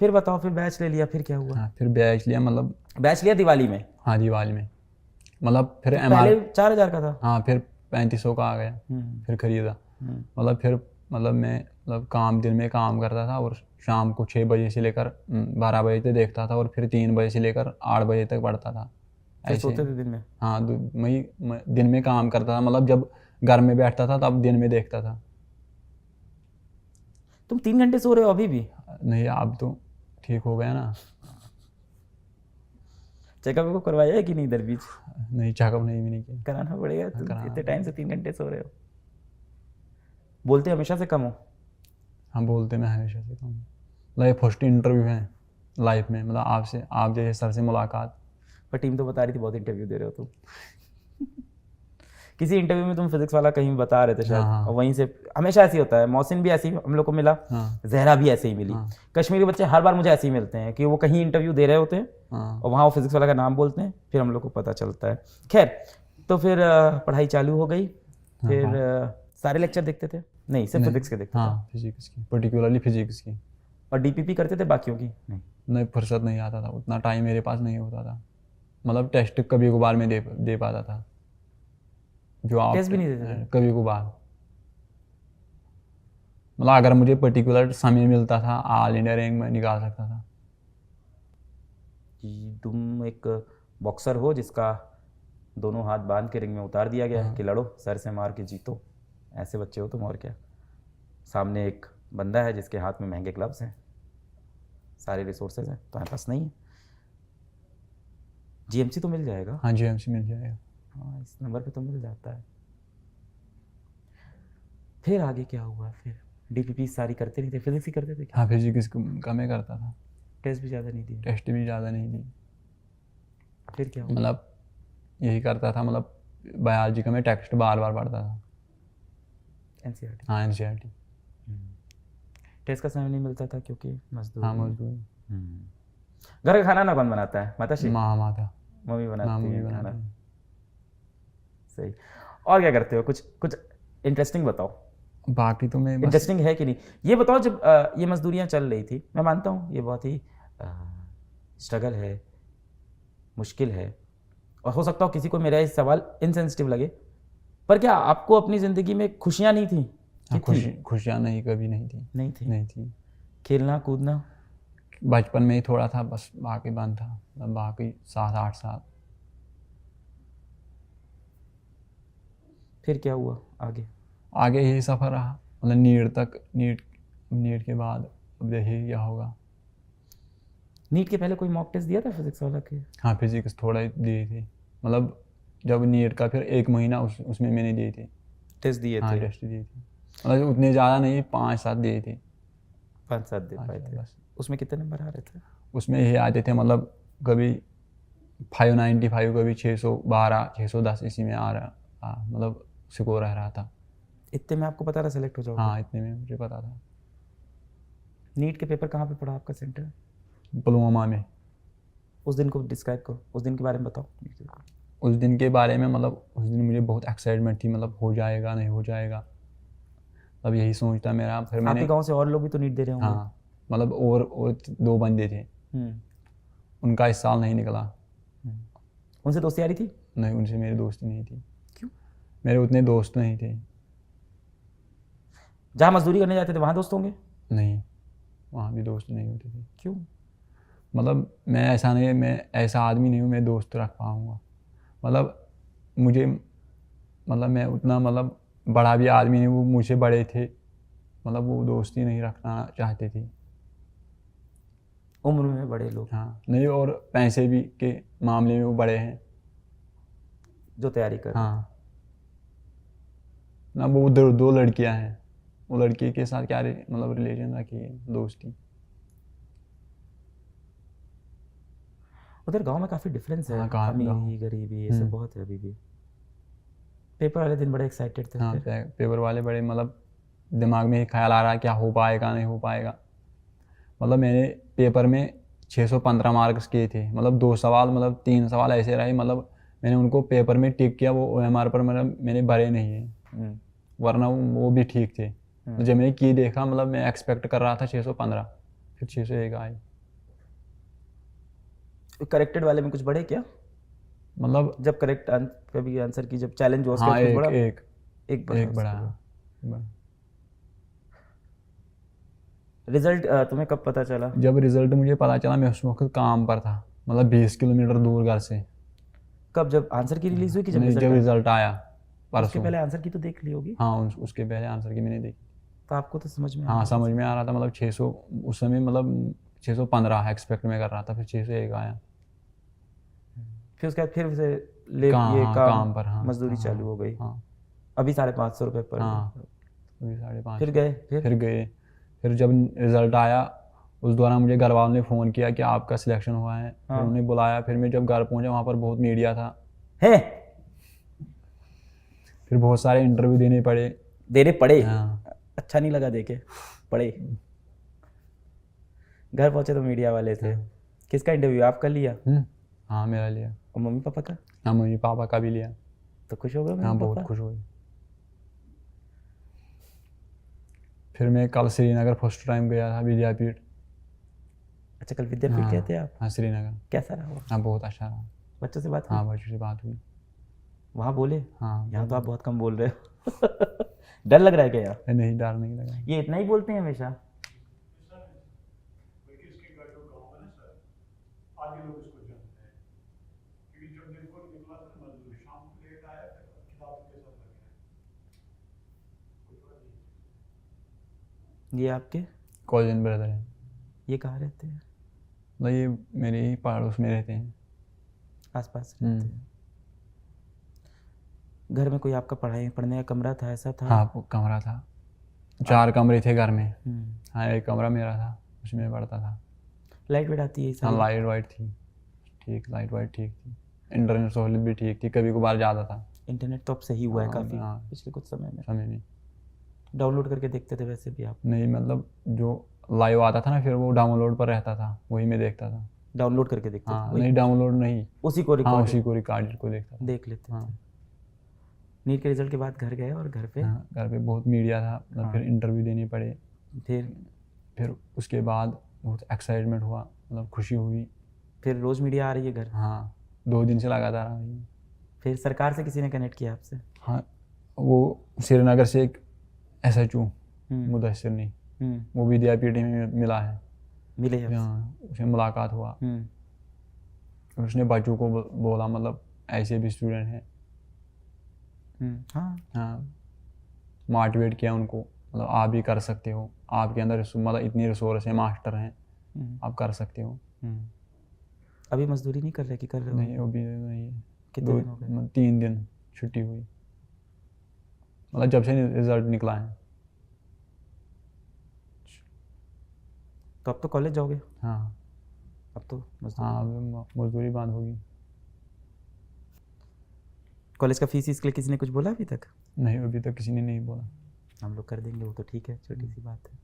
B: फिर बताओ, फिर बैच ले लिया, फिर क्या हुआ?
A: हाँ फिर बैच लिया, मतलब
B: बैच लिया दिवाली में?
A: हाँ दिवाली में, मतलब फिर
B: पहले 4000 का था।
A: हाँ फिर 3500 का आ गया, फिर खरीदा। मतलब फिर मतलब मैं मतलब काम दिन में काम करता था और शाम को 6 बजे से लेकर 12 बजे तक देखता था और फिर 3 बजे से लेकर 8 बजे तक पढ़ता था
B: फिर
A: ऐसे।
B: सोते थे दिन में?
A: हाँ मैं दिन में काम करता था, मतलब जब घर में बैठता था तब दिन में देखता था।
B: तुम 3 घंटे सो रहे हो अभी भी?
A: नहीं अब तो ठीक हो गया ना।
B: चेकअप को करवाया है कि नहीं इधर बीच?
A: नहीं चेकअप नहीं भी नहीं किया।
B: कराना पड़ेगा, तुम
A: कराना
B: इतने टाइम से 3 घंटे सो रहे हो। बोलते हमेशा से कम हो?
A: हम बोलते मैं हमेशा से कम, मतलब ये फर्स्ट इंटरव्यू है लाइफ में, मतलब आपसे, आप जैसे सर से मुलाकात।
B: पर टीम तो बता रही थी बहुत इंटरव्यू दे रहे हो तुम। किसी इंटरव्यू में तुम फिजिक्स वाला कहीं बता रहे थे शायद,
A: हाँ।
B: और वहीं से हमेशा ऐसे ही होता है। मौसिन भी ऐसे ही हम लोग को मिला,
A: हाँ
B: जहरा भी ऐसे ही मिली।
A: हाँ।
B: कश्मीरी बच्चे हर बार मुझे ऐसे ही मिलते हैं कि वो कहीं इंटरव्यू दे रहे होते हैं
A: हाँ
B: और वहाँ वो फिजिक्स वाला का नाम बोलते हैं, फिर हम लोग को पता चलता है। खैर, तो फिर पढ़ाई चालू हो गई, फिर सारे लेक्चर देखते थे? नहीं, सिर्फ फिजिक्स के देखते थे?
A: हाँ फिजिक्स की, पर्टिकुलरली फिजिक्स की।
B: और डीपीपी करते थे बाकियों की?
A: नहीं फुर्सत नहीं आता था, उतना टाइम मेरे पास नहीं होता था। मतलब टेस्ट कभी कभार में दे पाता था, जो आप
B: टेस्ट भी नहीं देते थे?
A: कभी कभार। मतलब अगर मुझे पर्टिकुलर समय मिलता था ऑल इंडिया रैंक में निकाल सकता था।
B: कि तुम एक बॉक्सर हो जिसका दोनों हाथ बांध के रिंग में उतार दिया गया है कि लड़ो, सर से मार के जीतो, ऐसे बच्चे हो तुम। और क्या, सामने एक बंदा है जिसके हाथ में महंगे ग्लव्स हैं, सारे रिसोर्सेज हैं, तुम्हारे पास नहीं है। जीएमसी तो मिल जाएगा।
A: हाँ जीएमसी मिल जाएगा।
B: हाँ, इस नंबर पे तो मिल जाता है। फिर आगे क्या हुआ? फिर डीपीपी सारी करते नहीं थे, फिजिक्स ही करते थे?
A: हाँ फिजिक्स कम ही करता था,
B: टेस्ट भी ज़्यादा नहीं दिए?
A: टेस्ट भी ज़्यादा नहीं दी।
B: फिर क्या हुआ?
A: मतलब यही करता था, मतलब बायोलॉजी का मैं टेक्स्ट बार बार पढ़ता था।
B: एनसीईआरटी?
A: हाँ एनसीईआरटी।
B: टेस्ट का समय नहीं मिलता था क्योंकि मजदूर?
A: हाँ मजदूरी।
B: घर का खाना ना कौन बनाता है? माताश्री?
A: माता
B: मम्मी बनाती है खाना।
A: बनाती है।
B: सही। और क्या करते हो? कुछ कुछ इंटरेस्टिंग बताओ।
A: बाकी तो मैं बस
B: इंटरेस्टिंग है कि नहीं ये बताओ। जब ये मजदूरियां चल रही थी, मैं मानता हूँ ये बहुत ही स्ट्रगल है, मुश्किल है, और हो सकता हो किसी को मेरा ये सवाल इनसेंसिटिव लगे, पर क्या आपको अपनी ज़िंदगी में खुशियाँ नहीं थी?
A: खुशियाँ नहीं, कभी नहीं थी।
B: नहीं थी?
A: नहीं थी।
B: खेलना कूदना?
A: बचपन में ही थोड़ा था बस, बाकी बंद था, मतलब बाकी 7-8 साल।
B: फिर क्या हुआ आगे?
A: आगे यही सफ़र रहा, मतलब नीट के बाद अब देखिए क्या होगा।
B: नीट के पहले कोई मॉक टेस्ट दिया था फिजिक्स वाला के?
A: हाँ फिजिक्स थोड़ा ही दिए थे, मतलब जब नीट का फिर 1 महीना उसमें मैंने दिए थे।
B: टेस्ट दिए
A: हाँ
B: थे?
A: टेस्ट दिए थे, मतलब उतने ज़्यादा नहीं, 5-7 दिए थे।
B: 5-7 दे पाए थे?
A: बस।
B: उसमें कितने नंबर आ रहे थे?
A: उसमें यही आते थे, मतलब कभी 595, कभी 612, 610 इसी में आ रहा, मतलब स्कोर रह रहा था।
B: इतने में आपको पता था सेलेक्ट हो जाओगे?
A: हाँ इतने में मुझे पता था।
B: नीट के पेपर कहाँ पे पड़ा आपका सेंटर?
A: पुलवामा में।
B: उस दिन को डिस्क्राइब करो, उस दिन के बारे में बताओ।
A: उस दिन के बारे में, मतलब उस दिन मुझे बहुत एक्साइटमेंट थी, मतलब हो जाएगा नहीं हो जाएगा, अब यही सोचता मेरा। फिर मैंने
B: आपके गांव से और लोग भी तो नीट दे रहे होंगे?
A: हाँ, मतलब और 2 बंदे थे, उनका इस साल नहीं निकला।
B: उनसे दोस्ती यारी थी?
A: नहीं, उनसे मेरी दोस्ती नहीं थी।
B: क्यों?
A: मेरे उतने दोस्त नहीं थे।
B: जहाँ मजदूरी करने जाते थे वहाँ दोस्त होंगे?
A: नहीं, वहाँ भी दोस्त नहीं होते थे।
B: क्यों?
A: मतलब मैं ऐसा आदमी नहीं हूँ मैं दोस्त रख पाऊँगा, मतलब मुझे, मतलब मैं उतना मतलब बड़ा भी आदमी नहीं, वो मुझसे बड़े थे, मतलब वो दोस्ती नहीं रखना चाहते थे।
B: उम्र में बड़े लोग?
A: हाँ नहीं, और पैसे भी के मामले में वो बड़े हैं
B: जो तैयारी कर?
A: हाँ ना, वो उधर 2 लड़कियां हैं, वो लड़की के साथ क्या मतलब रिलेशन रखी है, दोस्ती।
B: उधर गांव में काफ़ी डिफरेंस है।
A: हाँ,
B: अमीरी गरीबी ये सब बहुत है अभी भी। पेपर वाले दिन बड़े एक्साइटेड थे?
A: हाँ पेपर वाले बड़े, मतलब दिमाग में ख्याल आ रहा है क्या हो पाएगा नहीं हो पाएगा। मतलब मैंने पेपर में 615 मार्क्स किए थे, मतलब 2 सवाल, मतलब 3 सवाल ऐसे रहे, मतलब मैंने उनको पेपर में टिक किया, वो OMR पर मतलब मैंने भरे नहीं है, वरना वो भी ठीक थे। तो जब मैंने की देखा, मतलब मैं एक्सपेक्ट कर रहा था 615, फिर 601 आए।
B: करेक्टेड वाले में कुछ बढ़े क्या?
A: मतलब
B: जब करेक्ट कभी आंसर की जब चैलेंज हुआ उसके
A: हाँ
B: बाद कुछ
A: एक
B: बढ़ा?
A: एक
B: एक बढ़ा
A: एक बड़ा
B: उसके बाद।
A: बड़ा।
B: रिजल्ट तुम्हें कब पता चला?
A: जब रिजल्ट मुझे पता चला मैं उस वक्त काम पर था, मतलब 20 किलोमीटर दूर घर से।
B: कब, जब आंसर की रिलीज हुई कि जब
A: नहीं,
B: रिजल्ट
A: जब
B: आया?
A: रिजल्ट आया
B: उसके
A: परसों।
B: पहले आंसर की तो देख ली होगी।
A: हाँ उसके पहले आंसर की मैंने देखी।
B: तो आपको तो समझ में आ
A: हाँ
B: रहा
A: समझ
B: था।
A: में आ रहा था, मतलब 600 उस समय, मतलब 615 एक्सपेक्ट में कर रहा था, फिर 601 आया।
B: फिर उसके बाद फिर से ले
A: कहाँ,
B: ये
A: हाँ
B: काम
A: काम पर, हाँ
B: मजदूरी
A: हाँ
B: चालू हो गई।
A: हाँ
B: अभी 550 रुपये पर
A: हाँ
B: डे।
A: अभी 550।
B: फिर गए
A: फिर गए। फिर जब रिजल्ट आया उस दौरान मुझे घर वालों ने फ़ोन किया कि आपका सिलेक्शन हुआ है। फिर
B: हाँ।
A: उन्हें बुलाया। फिर मैं जब घर पहुंचा वहाँ पर बहुत मीडिया था।
B: है
A: फिर बहुत सारे इंटरव्यू देने पड़े।
B: देने पड़े?
A: हाँ
B: अच्छा नहीं लगा देके? पड़े। घर पहुंचे तो मीडिया वाले थे। किसका इंटरव्यू आप कर लिया?
A: हाँ मेरा लिया।
B: और मम्मी पापा का?
A: हाँ मम्मी पापा का भी लिया।
B: तो खुश हो गए
A: हाँ
B: मम्मी
A: बहुत
B: पापा?
A: खुश हुई। फिर मैं कल श्रीनगर फर्स्ट टाइम गया था विद्यापीठ।
B: अच्छा, कल विद्यापीठ
A: हाँ
B: गए थे आप?
A: हाँ श्रीनगर।
B: कैसा रहा वो?
A: हाँ बहुत अच्छा रहा।
B: बच्चों से बात हुई?
A: हाँ बच्चों से बात हुई।
B: वहाँ बोले?
A: हाँ
B: यहाँ तो आप बहुत कम बोल रहे हो। डर लग रहा है क्या यार?
A: नहीं, डर नहीं लगा।
B: ये इतना ही बोलते हैं हमेशा? ये आपके
A: कॉलेज ब्रदर है।
B: ये कहाँ रहते हैं?
A: मतलब ये मेरे ही पड़ोस में रहते हैं।
B: आसपास रहते हैं? घर में कोई आपका पढ़ने का कमरा था, ऐसा था?
A: हाँ वो कमरा था। 4 कमरे थे घर में।
B: हम्म।
A: हाँ एक कमरा मेरा था, उसमें पढ़ता था।
B: लाइट वेट आती है
A: हाँ
B: सारी?
A: लाइट वाइट थी ठीक, लाइट वाइट ठीक थी। इंटरनेट सहूलियत भी ठीक थी, कभी कभार ज़्यादा था।
B: इंटरनेट तो अब सही हुआ है
A: हाँ,
B: काफ़ी
A: हाँ।
B: पिछले कुछ समय में।
A: समय में
B: डाउनलोड करके देखते थे वैसे भी आप?
A: नहीं, मतलब जो लाइव आता था ना फिर वो डाउनलोड पर रहता था, वही मैं देखता था।
B: डाउनलोड करके देखते
A: हाँ
B: थे?
A: नहीं डाउनलोड नहीं,
B: उसी को
A: हाँ
B: रिकॉर्ड
A: उसी को रिकॉर्डेड को देखता था।
B: देख लेते
A: हाँ
B: थे? नीट के रिजल्ट के बाद घर गए और घर पे
A: हाँ घर पे बहुत मीडिया था, मतलब फिर इंटरव्यू देने पड़े। फिर उसके बाद बहुत एक्साइटमेंट हुआ, मतलब खुशी हुई।
B: फिर रोज मीडिया आ रही है घर?
A: हाँ 2 दिन से लगातार आ रही है।
B: फिर सरकार से किसी ने कनेक्ट किया आपसे?
A: हाँ वो श्रीनगर से एक SHO मुदस्सिर ने, वो विद्यापीठ में मिला है।
B: मिले आपसे?
A: हाँ उससे मुलाकात हुआ। उसने बच्चों को बोला, मतलब ऐसे भी स्टूडेंट हैं।
B: हाँ
A: हाँ मोटिवेट किया उनको, मतलब आप भी कर सकते हो, आपके अंदर मतलब इतनी रिसोर्स है, मास्टर हैं, आप कर सकते हो।
B: अभी मजदूरी नहीं कर रहे कि कर रहे हो?
A: नहीं अभी नहीं है।
B: कितने दिन हो गए?
A: 3 दिन छुट्टी हुई, मतलब जब से रिजल्ट निकला है।
B: तो अब तो कॉलेज जाओगे?
A: हाँ
B: अब तो मजदूरी?
A: हाँ अब मजदूरी बंद होगी।
B: कॉलेज का फीस इसके लिए किसी ने कुछ बोला अभी तक?
A: नहीं अभी तक किसी ने नहीं बोला।
B: हम लोग कर देंगे वो तो ठीक है, छोटी सी बात है।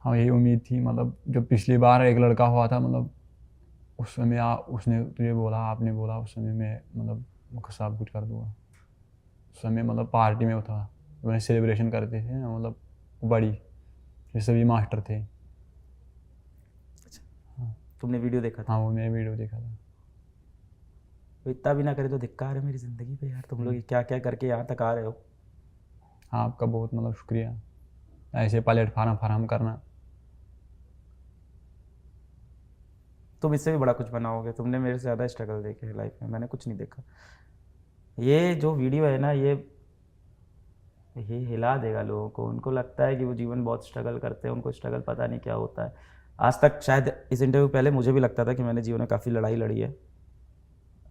A: हाँ यही उम्मीद थी, मतलब जब पिछली बार एक लड़का हुआ था, मतलब उस समय उसने तुझे बोला, आपने बोला उस समय मैं मतलब सब कुछ कर दूंगा। उस समय मतलब पार्टी में था, मैंने सेलिब्रेशन करते थे ना, मतलब बड़ी, ये सभी मास्टर थे।
B: अच्छा तुमने वीडियो देखा था?
A: हाँ वो मैंने वीडियो देखा था।
B: तो इतना भी ना करे तो धिक्कार है मेरी ज़िंदगी पे यार, तुम लोग क्या क्या करके यहाँ तक आ रहे हो।
A: हाँ आपका बहुत मतलब शुक्रिया, ऐसे प्लेटफार्म फराहम करना।
B: तुम इससे भी बड़ा कुछ बनाओगे, तुमने मेरे से ज़्यादा स्ट्रगल देखे है लाइफ में, मैंने कुछ नहीं देखा। ये जो वीडियो है ना ये हिला देगा लोगों को, उनको लगता है कि वो जीवन बहुत स्ट्रगल करते हैं, उनको स्ट्रगल पता नहीं क्या होता है। आज तक शायद इस इंटरव्यू पहले मुझे भी लगता था कि मैंने जीवन में काफ़ी लड़ाई लड़ी है,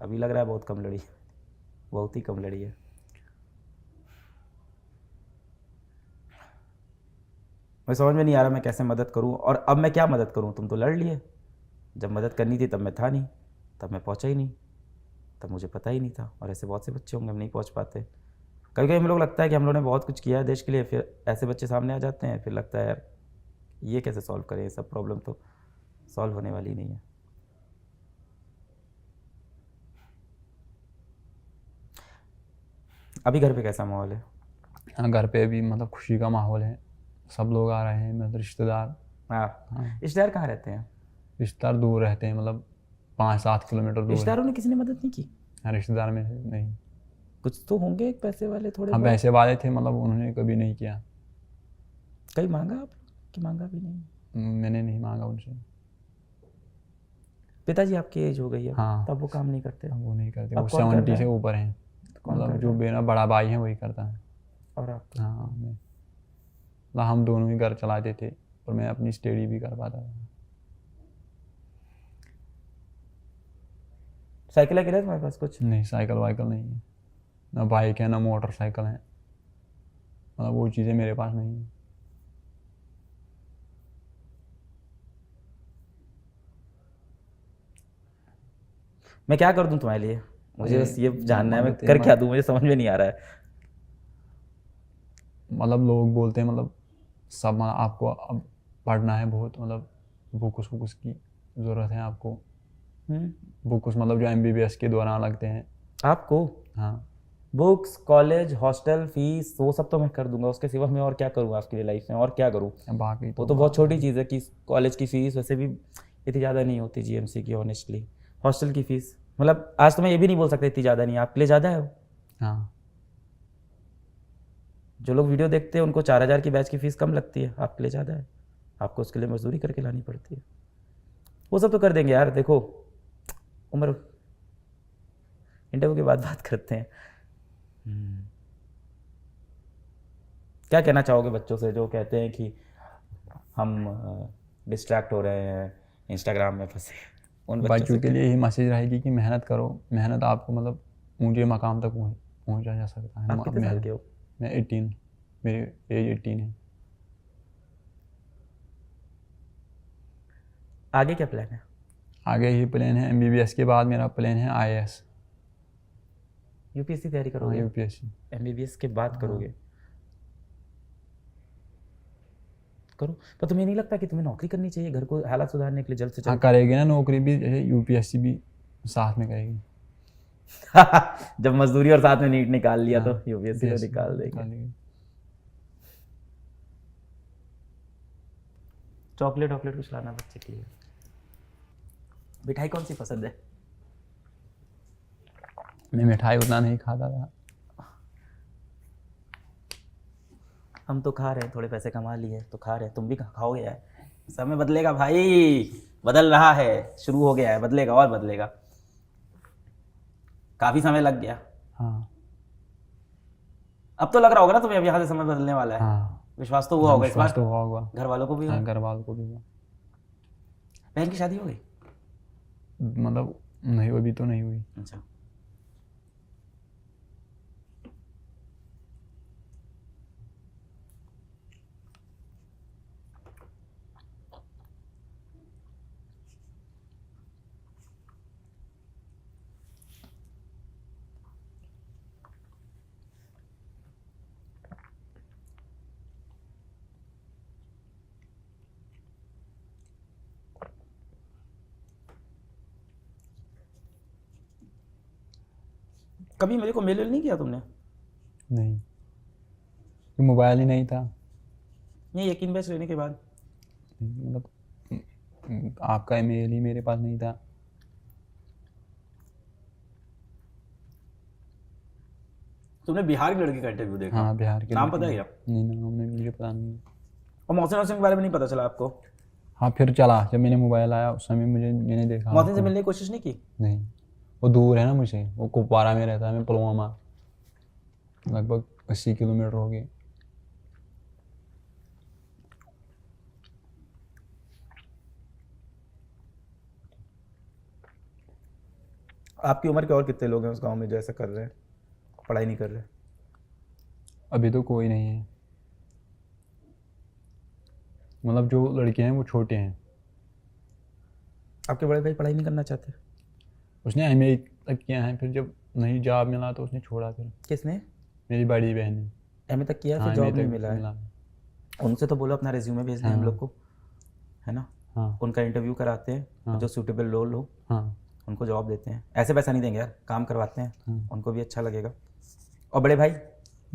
B: अभी लग रहा है बहुत कम लड़ी है, बहुत ही कम लड़ी है। मैं समझ में नहीं आ रहा मैं कैसे मदद करूं, और अब मैं क्या मदद करूं। तुम तो लड़ लिए, जब मदद करनी थी तब मैं था नहीं, तब मैं पहुंचा ही नहीं, तब मुझे पता ही नहीं था। और ऐसे बहुत से बच्चे होंगे हम नहीं पहुंच पाते। कभी कभी हम लोग लगता है कि हम लोगों ने बहुत कुछ किया है देश के लिए, फिर ऐसे बच्चे सामने आ जाते हैं, फिर लगता है यार ये कैसे सॉल्व करें, ये सब प्रॉब्लम तो सॉल्व होने वाली नहीं है। अभी घर पे कैसा माहौल है?
A: हाँ घर पे भी मतलब खुशी का माहौल है, सब लोग आ रहे हैं, मतलब रिश्तेदार
B: हाँ, रिश्तेदार कहाँ रहते हैं?
A: रिश्तेदार दूर रहते हैं, मतलब 5-7 किलोमीटर दूर है।
B: रिश्तेदारों ने किसी ने मदद नहीं की?
A: हाँ, रिश्तेदार में से नहीं।
B: कुछ तो होंगे एक पैसे वाले थोड़े
A: हम
B: बहुत।
A: पैसे वाले थे, मतलब उन्होंने कभी नहीं किया।
B: कहीं मांगा आप कि मांगा भी नहीं?
A: मैंने नहीं मांगा उनसे।
B: पिताजी आपकी एज हो गई है,
A: हाँ।
B: तब वो काम नहीं करते?
A: अब वो नहीं करते,
B: अब
A: वो
B: कौन कर
A: 70
B: रहा
A: से
B: है?
A: ऊपर हैं।
B: कौन कर
A: मतलब
B: रहा
A: जो
B: है?
A: मेरा बड़ा भाई है वही करता है।
B: और आप?
A: हाँ, मतलब हम दोनों ही घर चलाते थे और मैं अपनी स्टडी भी कर पाता था।
B: साइकिल है तुम्हारे पास कुछ?
A: नहीं, साइकिल वाइकल नहीं है, ना बाइक है ना मोटरसाइकिल है, मतलब वो चीज़ें मेरे पास नहीं है।
B: मैं क्या कर दूं तुम्हारे लिए? मुझे बस ये जानना है, मैं
A: मदद-
B: कर क्या दूं, मुझे समझ में नहीं आ रहा है।
A: मतलब लोग बोलते हैं, मतलब सब, मतलब आपको अब पढ़ना है बहुत, मतलब बुक्स की ज़रूरत है आपको। बुक्स मतलब जो MBBS के दौरान लगते हैं।
B: आपको
A: हाँ।
B: बुक्स, कॉलेज, हॉस्टल फीस, वो सब तो मैं कर दूंगा। उसके सिवा मैं और क्या करूँगा आपके लिए लाइफ में, और क्या करूँ?
A: बाकी
B: वो तो बहुत छोटी चीज़ है कि कॉलेज की फ़ीस वैसे भी इतनी ज़्यादा नहीं होती GMC की, ऑनेस्टली। हॉस्टल की फ़ीस मतलब आज तो मैं ये भी नहीं बोल सकता इतनी ज़्यादा नहीं है, आपके लिए ज़्यादा है वो।
A: हाँ,
B: जो लोग वीडियो देखते हैं उनको 4,000 की बैच की फ़ीस कम लगती है, आपके लिए ज़्यादा है। आपको उसके लिए मजदूरी करके लानी पड़ती है। वो सब तो कर देंगे यार। देखो उम्र, इंटरव्यू के बाद बात करते हैं। क्या कहना चाहोगे बच्चों से जो कहते हैं कि हम डिस्ट्रैक्ट हो रहे हैं, इंस्टाग्राम में फंसे? उन
A: बच्चों के लिए यही मैसेज रहेगी कि मेहनत करो, मेहनत आपको मतलब ऊंचे मकाम तक पहुंचा जा सकता है।
B: आप कितने साल के हो?
A: मैं 18, मेरी एज 18 है।
B: आगे क्या प्लान है?
A: आगे ही प्लान है, MBBS के बाद मेरा प्लान है IAS।
B: UPSC तैयारी
A: हाँ,
B: करोगे?
A: UPSC।
B: MBBS के बाद करोगे? करो, पर तुम्हें नहीं लगता कि तुम्हें नौकरी करनी चाहिए घर को हालात सुधारने के लिए जल्द से
A: हाँ,
B: जल्द?
A: करेगी ना नौकरी भी, जैसे UPSC भी साथ में करेगी।
B: जब मजदूरी और साथ में नीट निकाल लिया तो
A: हाँ,
B: UPSC को
A: UPSC
B: निकाल देंगे।
A: देगी।
B: चॉकलेट वॉकलेट कुछ लाना बच्चे के लिए। मिठाई कौन सी पसंद है?
A: मैं मिठाई उतना नहीं खाता था।
B: हम तो खा रहे हैं, थोड़े पैसे कमा लिए तो खा रहे हैं, तुम भी खाओगे यार। समय बदलेगा भाई, बदल रहा है, शुरू हो गया है, बदलेगा और बदलेगा। काफी समय लग गया।
A: हाँ।
B: अब तो लग रहा होगा ना तुम्हें अब यहाँ से समय बदलने वाला है।
A: हाँ,
B: विश्वास तो हुआ होगा इस
A: विश्वास
B: बार?
A: तो हुआ होगा।
B: घर वालों को भी हुआ?
A: हाँ, घर वालों को भी हुआ।
B: बहन की शादी हो गई?
A: मतलब नहीं, अभी तो नहीं हुई।
B: अच्छा। कभी मेरे को मेल नहीं किया तुमने?
A: नहीं, कि मोबाइल ही नहीं था।
B: ये यकीन बैच लेने के बाद?
A: मतलब आपका ईमेल ही मेरे पास नहीं था।
B: तुमने बिहार की लड़की का इंटरव्यू देखा?
A: हाँ, बिहार के
B: नाम
A: लड़के
B: पता है
A: ने-
B: क्या?
A: नहीं, नाम नहीं, मुझे पता नहीं।
B: और मोहसिन वोहसिन के बारे में नहीं पता चला आपको?
A: हाँ, फिर चला जब मैंने मोबाइल आया उस समय मैंने देखा
B: मोहसिन से
A: उसको।
B: मिलने की कोशिश नहीं की?
A: नहीं, वो दूर है ना मुझे, वो कुपवारा में रहता है, मैं पुलवामा, लगभग 80 किलोमीटर हो गए।
B: आपकी उम्र के और कितने लोग हैं उस गांव में जो ऐसा कर रहे हैं, पढ़ाई नहीं कर रहे?
A: अभी तो कोई नहीं है, मतलब जो लड़के हैं वो छोटे हैं।
B: आपके बड़े भाई पढ़ाई नहीं करना चाहते?
A: उसने MA तक किया है, फिर जब नहीं जॉब मिला तो उसने छोड़ा। फिर
B: किसने?
A: मेरी बड़ी बहन ने।
B: MA तक किया,
A: हाँ,
B: फिर जॉब
A: MA
B: नहीं
A: तक
B: मिला है? उनसे तो बोलो अपना रिज्यूमे भेज दें हम लोग को, है ना?
A: हाँ,
B: उनका इंटरव्यू कराते हैं,
A: हाँ।
B: जो सूटेबल रोल हो
A: हाँ,
B: उनको जॉब देते हैं। ऐसे पैसा नहीं देंगे यार, काम करवाते हैं,
A: हाँ।
B: उनको भी अच्छा लगेगा। और बड़े भाई?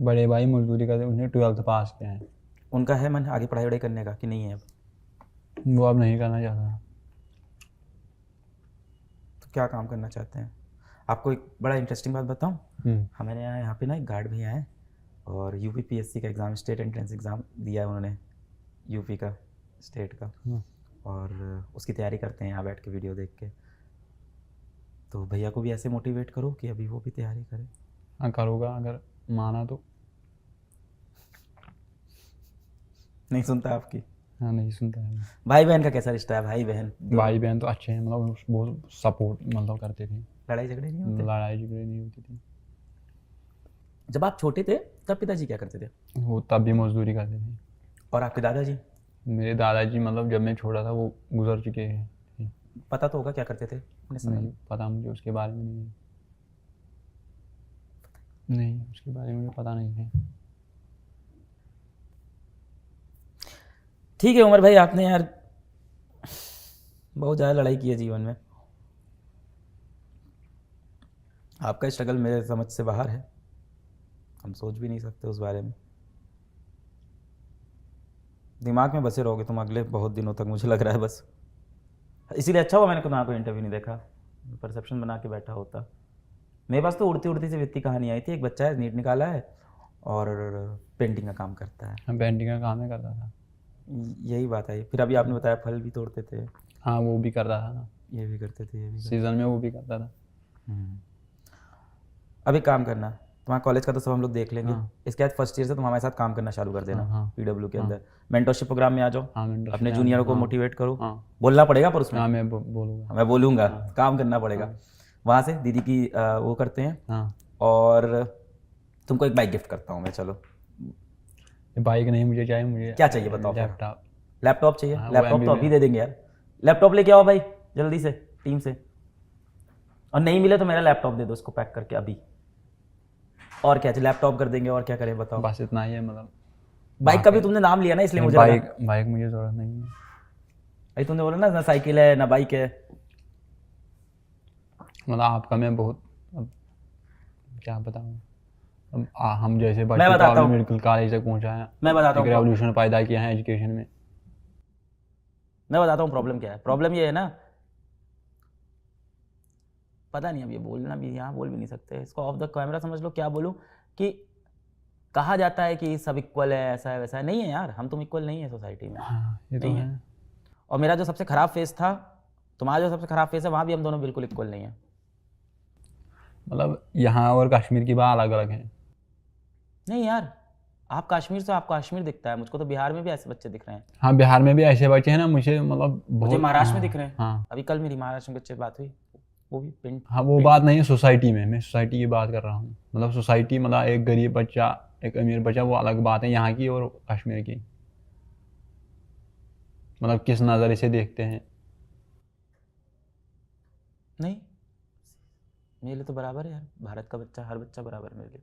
A: बड़े भाई मजदूरी करते, उसने 12th पास किया है।
B: उनका है मन आगे पढ़ाई वढ़ाई करने का कि नहीं है अब?
A: वो अब नहीं करना चाहता।
B: तो क्या काम करना चाहते हैं? आपको एक बड़ा इंटरेस्टिंग बात बताऊं, हमारे यहाँ पे ना एक गार्ड भैया हैं और यूपीपीएससी का एग्ज़ाम, स्टेट एंट्रेंस एग्ज़ाम दिया है उन्होंने, यूपी का, स्टेट का, और उसकी तैयारी करते हैं यहाँ बैठ के वीडियो देख के। तो भैया को भी ऐसे मोटिवेट करो कि अभी वो भी तैयारी करें।
A: हाँ करूँगा अगर माना तो।
B: नहीं सुनता आपकी?
A: हाँ नहीं सुनता है।
B: भाई बहन का कैसा रिश्ता है? भाई बहन
A: भाई बहन तो अच्छे हैं, मतलब बहुत सपोर्ट मतलब करते थे।
B: लड़ाई झगड़े नहीं होते?
A: लड़ाई झगड़े नहीं होती थी।
B: जब आप छोटे थे तब पिताजी क्या करते थे?
A: वो तब भी मजदूरी करते थे।
B: और आपके दादाजी?
A: मेरे दादाजी मतलब जब मैं छोटा था वो गुजर चुके हैं।
B: पता तो होगा क्या करते थे अपने समय
A: नहीं
B: में?
A: पता मुझे उसके बारे में नहीं है। नहीं उसके बारे में मुझे पता नहीं है।
B: ठीक है उमर भाई, आपने यार बहुत ज़्यादा लड़ाई की है जीवन में। आपका स्ट्रगल मेरे समझ से बाहर है, हम सोच भी नहीं सकते उस बारे में। दिमाग में बसे रहोगे तुम अगले बहुत दिनों तक, मुझे लग रहा है बस। इसीलिए अच्छा हुआ मैंने तुम्हारा कोई इंटरव्यू नहीं देखा, परसेप्शन बना के बैठा होता। मेरे पास तो उड़ती उड़ती सी वित्ती कहानी आई थी। एक बच्चा है, नीट निकाला है और पेंटिंग का काम करता है।
A: हम पेंटिंग का काम ही करता था।
B: यही बात आई। फिर अभी आपने बताया फल भी तोड़ते थे।
A: हाँ वो भी करता था ना,
B: ये भी करते थे, ये भी करते
A: सीजन में वो भी करता था।
B: थे। अभी काम करना, तुम्हारा कॉलेज का तो सब हम लोग देख लेंगे।
A: हाँ।
B: इसके बाद फर्स्ट ईयर से तुम हमारे साथ काम करना चालू कर देना।
A: हाँ।
B: पीडब्ल्यू के अंदर मेंटरशिप प्रोग्राम में आ जाओ।
A: हाँ mentorship
B: अपने
A: में
B: जूनियरों को
A: हाँ।
B: मोटिवेट करो।
A: हाँ।
B: बोलना पड़ेगा पर उसमें।
A: हाँ मैं बोलूँगा।
B: मैं बोलूँगा, काम करना पड़ेगा। वहाँ से दीदी की वो करते हैं।
A: हाँ
B: और तुमको एक बाइक गिफ्ट करता हूँ मैं। चलो
A: बाइक नहीं मुझे चाहिए, मुझे
B: क्या चाहिए बताओ?
A: लैपटॉप।
B: लैपटॉप चाहिए?
A: हाँ, वो
B: लैपटॉप तो
A: MBA
B: अभी दे देंगे यार। लैपटॉप लेके आओ भाई जल्दी से टीम से। और नहीं मिले तो मेरा लैपटॉप दे दो इसको पैक करके अभी। और क्या चाहिए? लैपटॉप कर देंगे, और क्या करें बताओ?
A: बस इतना ही है मतलब।
B: बाइक का भी तुमने नाम लिया ना, इसलिए मुझे लगा।
A: बाइक मुझे ज़रूरत नहीं है
B: भाई तुमने बोला ना साइकिल है ना बाइक है।
A: मतलब आपका मैं बहुत अब क्या बताऊँ। अब हम जैसे
B: मैं
A: बच्चे को
B: बताता
A: आपने
B: हूँ।
A: मेडिकल कॉलेज तक पहुँचाया,
B: मैं बताता
A: एक
B: हूँ
A: रेवोल्यूशन पैदा किया है एजुकेशन में।
B: मैं बताता हूँ प्रॉब्लम क्या है। प्रॉब्लम ये है ना, पता नहीं अब ये बोलना भी, यहाँ बोल भी नहीं सकते इसको, ऑफ द कैमरा समझ लो। क्या बोलूँ कि कहा जाता है कि सब इक्वल है, ऐसा है वैसा है। नहीं है यार, हम तुम इक्वल नहीं है सोसाइटी में।
A: हाँ ये तो
B: नहीं
A: है।
B: और मेरा जो सबसे खराब फेस था, तुम्हारा जो सबसे खराब फेस है, वहाँ भी हम दोनों बिल्कुल इक्वल नहीं है।
A: मतलब यहाँ और कश्मीर की बात अलग अलग है।
B: नहीं यार, आप कश्मीर से, आपको कश्मीर दिखता है, मुझको तो बिहार में भी ऐसे बच्चे दिख रहे हैं।
A: हाँ बिहार में भी ऐसे बच्चे हैं ना, मुझे मतलब
B: मुझे
A: बहुत।
B: महाराष्ट्र में
A: हाँ,
B: दिख रहे हैं।
A: हाँ
B: अभी कल मेरी महाराष्ट्र में बच्चे से बात हुई, वो भी पेंट।
A: हाँ वो बात नहीं है सोसाइटी में, मैं सोसाइटी की बात कर रहा हूँ। मतलब सोसाइटी मतलब एक गरीब बच्चा एक अमीर बच्चा वो अलग बात है, यहाँ की और कश्मीर की। मतलब किस नज़रिए से देखते हैं।
B: नहीं, मेरे लिए तो बराबर है यार। भारत का बच्चा, हर बच्चा बराबर है मेरे लिए।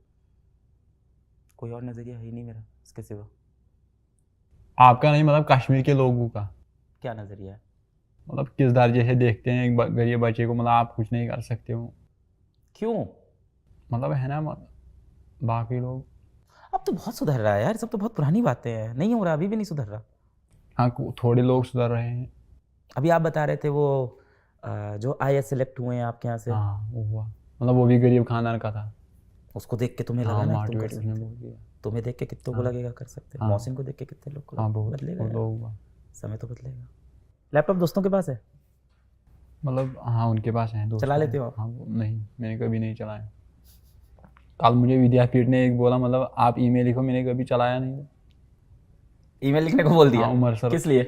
B: कोई और नज़रिया है ही नहीं मेरा इसके सिवा।
A: आपका नहीं, मतलब कश्मीर के लोगों का
B: क्या नज़रिया है?
A: मतलब किस दर्जे से देखते हैं एक गरीब बच्चे को। मतलब आप कुछ नहीं कर सकते हो,
B: क्यों?
A: मतलब है ना, मतलब बाकी लोग।
B: अब तो बहुत सुधर रहा है यार, सब तो बहुत पुरानी बातें हैं। नहीं हो रहा, अभी भी नहीं सुधर रहा।
A: हाँ थोड़े लोग सुधर रहे हैं।
B: अभी आप बता रहे थे वो जो IAS सेलेक्ट हुए हैं आपके यहाँ से,
A: हाँ वो हुआ, मतलब वो भी गरीब खानदान का था।
B: उसको देख के तुम्हें
A: हाँ
B: लगा ना कि तुम कर
A: मोटिवेट उसने
B: सकते हो?
A: बोल दिया।
B: तुम्हें देख के कितनों को लगेगा कर सकते हैं।
A: हाँ।
B: मौसिन को देख के कितने लोग को
A: हाँ बहुत
B: बदलेगा यार।
A: लोग हुआ।
B: समय तो बदलेगा। लैपटॉप दोस्तों के पास है?
A: मतलब हाँ उनके पास है दोस्त।
B: चला लेते हो आप?
A: हाँ नहीं मैंने कभी नहीं चलाया। कल मुझे विद्यापीठ ने एक बोला, मतलब आप ईमेल लिखो, मैंने कभी चलाया नहीं।
B: ईमेल लिखने को बोल दिया?
A: हाँ उमर सर
B: किस लिए?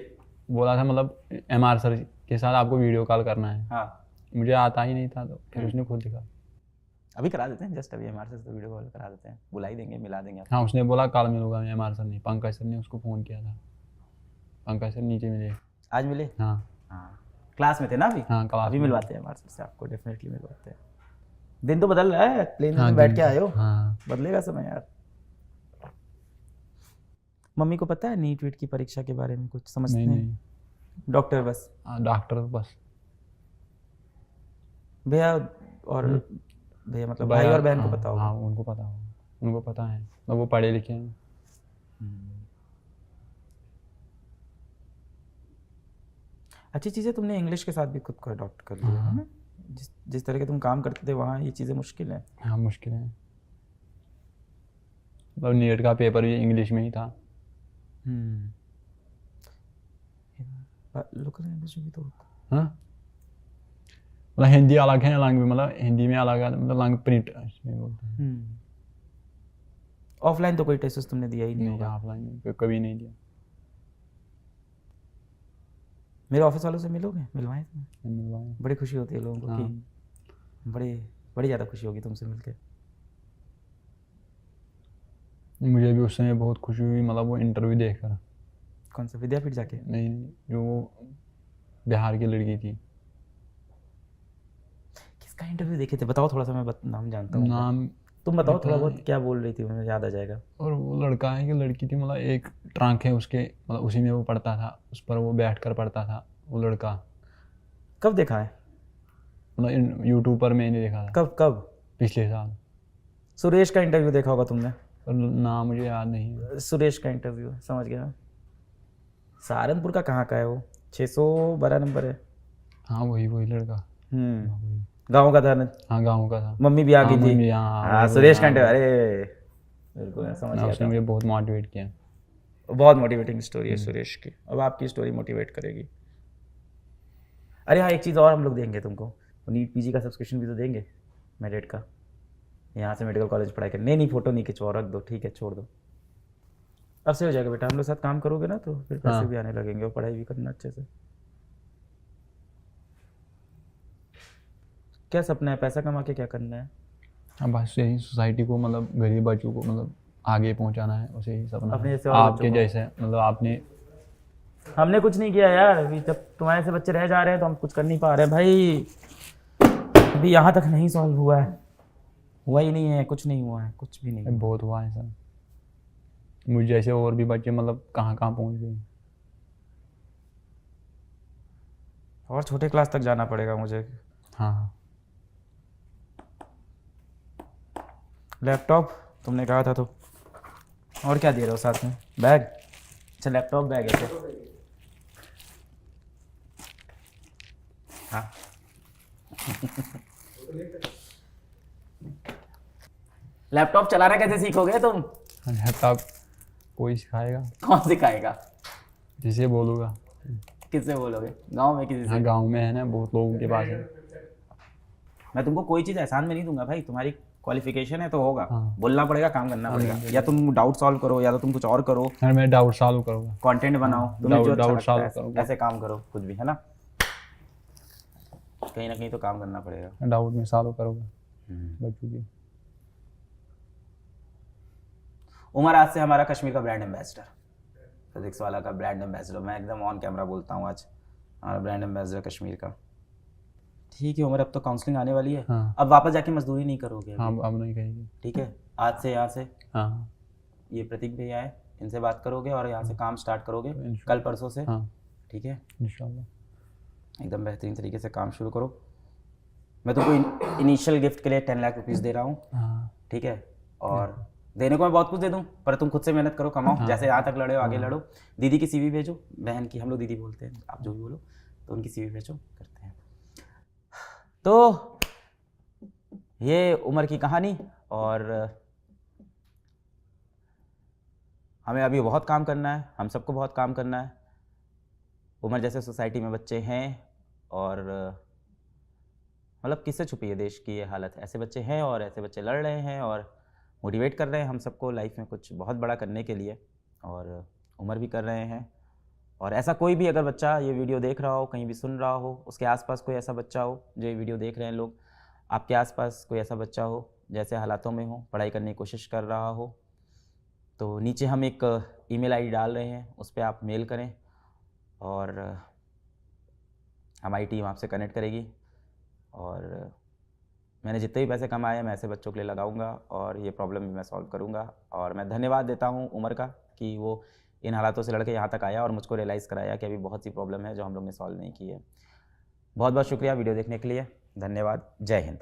A: बोला था, मतलब MR सर के साथ आपको वीडियो कॉल करना है।
B: हाँ,
A: मुझे आता ही नहीं था, तो फिर उसने खुद लिखा।
B: अभी करा देते हैं, जस्ट अभी हमारे से वीडियो कॉल करा देते हैं, बुला ही देंगे, मिला देंगे आपको।
A: हाँ उसने बोला कल मिलूंगा मैं। MR सर ने, पंकज सर ने उसको फ़ोन किया था। पंकज सर नीचे मिले।
B: आज मिले?
A: हाँ
B: हाँ, क्लास में थे ना अभी?
A: हाँ क्लास
B: अभी
A: में।
B: मिलवाते हैं हमारे से आपको, डेफिनेटली मिलवाते हैं। दिन तो बदल रहा है, प्लेन
A: हाँ
B: में बैठ
A: दिन
B: के आए हो,
A: हाँ
B: बदलेगा समय यार। मम्मी को पता है नीट वीट की परीक्षा के बारे में कुछ समझते
A: नहीं
B: हैं?
A: नहीं।
B: डॉक्टर बस?
A: हाँ डॉक्टर बस।
B: भैया और भैया मतलब भाई और बहन को पता होगा?
A: हाँ उनको पता होगा, उनको पता है, मतलब वो पढ़े लिखे हैं।
B: अच्छी चीज़ है तुमने इंग्लिश के साथ भी खुद को अडॉप्ट कर लिया है ना। जिस तरह के तुम काम करते थे वहाँ ये चीज़ें मुश्किल है।
A: हाँ मुश्किल है, मतलब नीट का पेपर भी इंग्लिश में ही था।
B: लोकल लैंग्वेज में भी तो
A: हाँ मतलब हिंदी अलग है, लैंग्वेज मतलब हिंदी में अलग है, मतलब लैंग्वेज प्रिंट बोलते हैं।
B: ऑफलाइन तो कोई टेस्ट तुमने दिया ही नहीं होगा।
A: ऑफलाइन कभी नहीं दिया।
B: मेरे ऑफिस वालों से मिलोगे, मिलवाएं तुम्हें?
A: मिलवाए।
B: बड़ी खुशी होती है लोगों को कि बड़ी ज़्यादा खुशी होगी तुमसे मिलके।
A: मुझे भी उस समय बहुत खुशी हुई, मतलब वो इंटरव्यू देखकर।
B: कौन सा, विद्यापीठ जाके?
A: नहीं, जो बिहार की लड़की थी।
B: किसका इंटरव्यू देखे थे बताओ थोड़ा सा, मैं नाम जानता हूँ।
A: नाम
B: तुम बताओ थोड़ा बहुत, क्या बोल रही थी, मुझे याद आ जाएगा।
A: और वो लड़का है कि लड़की थी, मतलब एक ट्रंक है उसके, मतलब उसी में वो पढ़ता था, उस पर वो बैठ कर पढ़ता था वो लड़का।
B: कब देखा है?
A: मतलब यूट्यूब पर मैंने देखा था।
B: कब?
A: पिछले साल।
B: सुरेश का इंटरव्यू देखा होगा तुमने?
A: पर नाम मुझे याद नहीं है।
B: सुरेश का इंटरव्यू, समझ गया। सहारनपुर का कहाँ का है वो? 612 नंबर है।
A: हाँ वही लड़का।
B: गाँव का था ना?
A: हाँ गाँव का था।
B: मम्मी भी आ गई थी। हाँ सुरेश का इंटरव्यू, अरे बिल्कुल समझ गया।
A: उसने मुझे बहुत मोटिवेट किया।
B: बहुत मोटिवेटिंग स्टोरी है सुरेश की। अब आपकी स्टोरी मोटिवेट करेगी। अरे हाँ, एक चीज़ और हम लोग देंगे तुमको, नीट पीजी का सब्सक्रिप्शन भी तो देंगे, मेरिट का। यहाँ से मेडिकल कॉलेज पढ़ाई कर। नहीं फोटो नहीं खिंचवाओ, रख दो, ठीक है छोड़ दो। अब से हो जाएगा बेटा, हम लोग साथ काम करोगे ना तो फिर पैसे भी आने लगेंगे और पढ़ाई भी करना अच्छे से। क्या सपना है, पैसा कमा के क्या करना है?
A: हाँ बस यही सोसाइटी को, मतलब गरीब बच्चों को मतलब आगे पहुंचाना है, उसे ही सपना
B: अपने
A: है।
B: जैसे और
A: आपके
B: बच्चों को।
A: जैसे मतलब
B: हमने कुछ नहीं किया यार अभी, जब तुम्हारे से बच्चे रह जा रहे हैं तो हम कुछ कर नहीं पा रहे भाई। अभी यहाँ तक नहीं सॉल्व हुआ है, हुआ ही नहीं है, कुछ नहीं हुआ है, कुछ भी नहीं।
A: बहुत हुआ है सर, मुझे जैसे और भी बच्चे मतलब कहाँ पहुँच गए।
B: और छोटे क्लास तक जाना पड़ेगा मुझे।
A: हाँ
B: लैपटॉप तुमने कहा था तो, और क्या दे रहे हो साथ में? बैग? अच्छा लैपटॉप बैग है क्या? हाँ लैपटॉप चलाना कैसे सीखोगे तुम?
A: लैपटॉप कोई सिखाएगा।
B: कौन सिखाएगा?
A: जिसे बोलूँगा।
B: किससे बोलोगे? गांव में किसी से?
A: हाँ गांव में है ना, बहुत लोगों के पास है।
B: मैं तुमको कोई चीज़ एहसान में नहीं दूंगा भाई, तुम्हारी क्वालिफिकेशन है तो होगा।
A: हाँ।
B: बोलना पड़ेगा, काम करना पड़ेगा। या तुम डाउट सॉल्व करो या तो तुम कुछ और करो।
A: मैं डाउट सॉल्व करूँगा,
B: कंटेंट बनाओ, तुम्हें जो अच्छा
A: डाउट
B: लगता
A: सॉल्व
B: है
A: करूँगा।
B: ऐसे काम करो, कुछ भी है ना, कहीं ना कहीं तो काम करना पड़ेगा।
A: डाउट में सॉल्व करूँगा बच्चों की।
B: उमर आज से हमारा कश्मीर का ब्रांड एम्बेसडर, फिजिक्स वाला का ब्रांड एम्बेसडर। मैं एकदम ऑन कैमरा बोलता हूँ, आज हमारा ब्रांड एम्बेसडर कश्मीर का। ठीक है उमर, अब तो काउंसलिंग आने वाली है।
A: हाँ।
B: अब वापस जाके मजदूरी नहीं करोगे?
A: हाँ अब नहीं कहेंगे।
B: ठीक है, आज से यहाँ से
A: हाँ
B: ये प्रतीक भैया है, इनसे बात करोगे और यहाँ से काम स्टार्ट करोगे कल परसों से।
A: हाँ
B: ठीक है,
A: इंशाल्लाह
B: एकदम बेहतरीन तरीके से काम शुरू करो। मैं तुमको इनिशियल गिफ्ट के लिए 10 लाख रुपीज़ दे रहा हूँ।
A: हाँ
B: ठीक है, और देने को मैं बहुत कुछ दे दूँ, पर तुम खुद से मेहनत करो, कमाओ। जैसे यहाँ तक लड़े हो आगे लड़ो। दीदी की सीवी भेजो, बहन की, हम लोग दीदी बोलते हैं, आप जो भी बोलो, तो उनकी सीवी भेजो, करते हैं। तो ये उमर की कहानी, और हमें अभी बहुत काम करना है, हम सबको बहुत काम करना है। उमर जैसे सोसाइटी में बच्चे हैं, और मतलब किससे छुपी है देश की ये हालत। ऐसे बच्चे हैं और ऐसे बच्चे लड़ रहे हैं और मोटिवेट कर रहे हैं हम सबको लाइफ में कुछ बहुत बड़ा करने के लिए, और उमर भी कर रहे हैं। और ऐसा कोई भी अगर बच्चा ये वीडियो देख रहा हो, कहीं भी सुन रहा हो, उसके आसपास कोई ऐसा बच्चा हो जो ये वीडियो देख रहे हैं लोग, आपके आसपास कोई ऐसा बच्चा हो जैसे हालातों में हो, पढ़ाई करने की कोशिश कर रहा हो, तो नीचे हम एक ईमेल आईडी डाल रहे हैं, उस पर आप मेल करें और हमारी टीम आपसे कनेक्ट करेगी। और मैंने जितने भी पैसे कमाए मैं ऐसे बच्चों के लिए लगाऊंगा और ये प्रॉब्लम भी मैं सॉल्व करूंगा। और मैं धन्यवाद देता हूं उमर का कि वो इन हालातों से लड़के यहाँ तक आया और मुझको रियलाइज़ कराया कि अभी बहुत सी प्रॉब्लम है जो हम लोग ने सॉल्व नहीं की है। बहुत बहुत शुक्रिया वीडियो देखने के लिए, धन्यवाद, जय हिंद।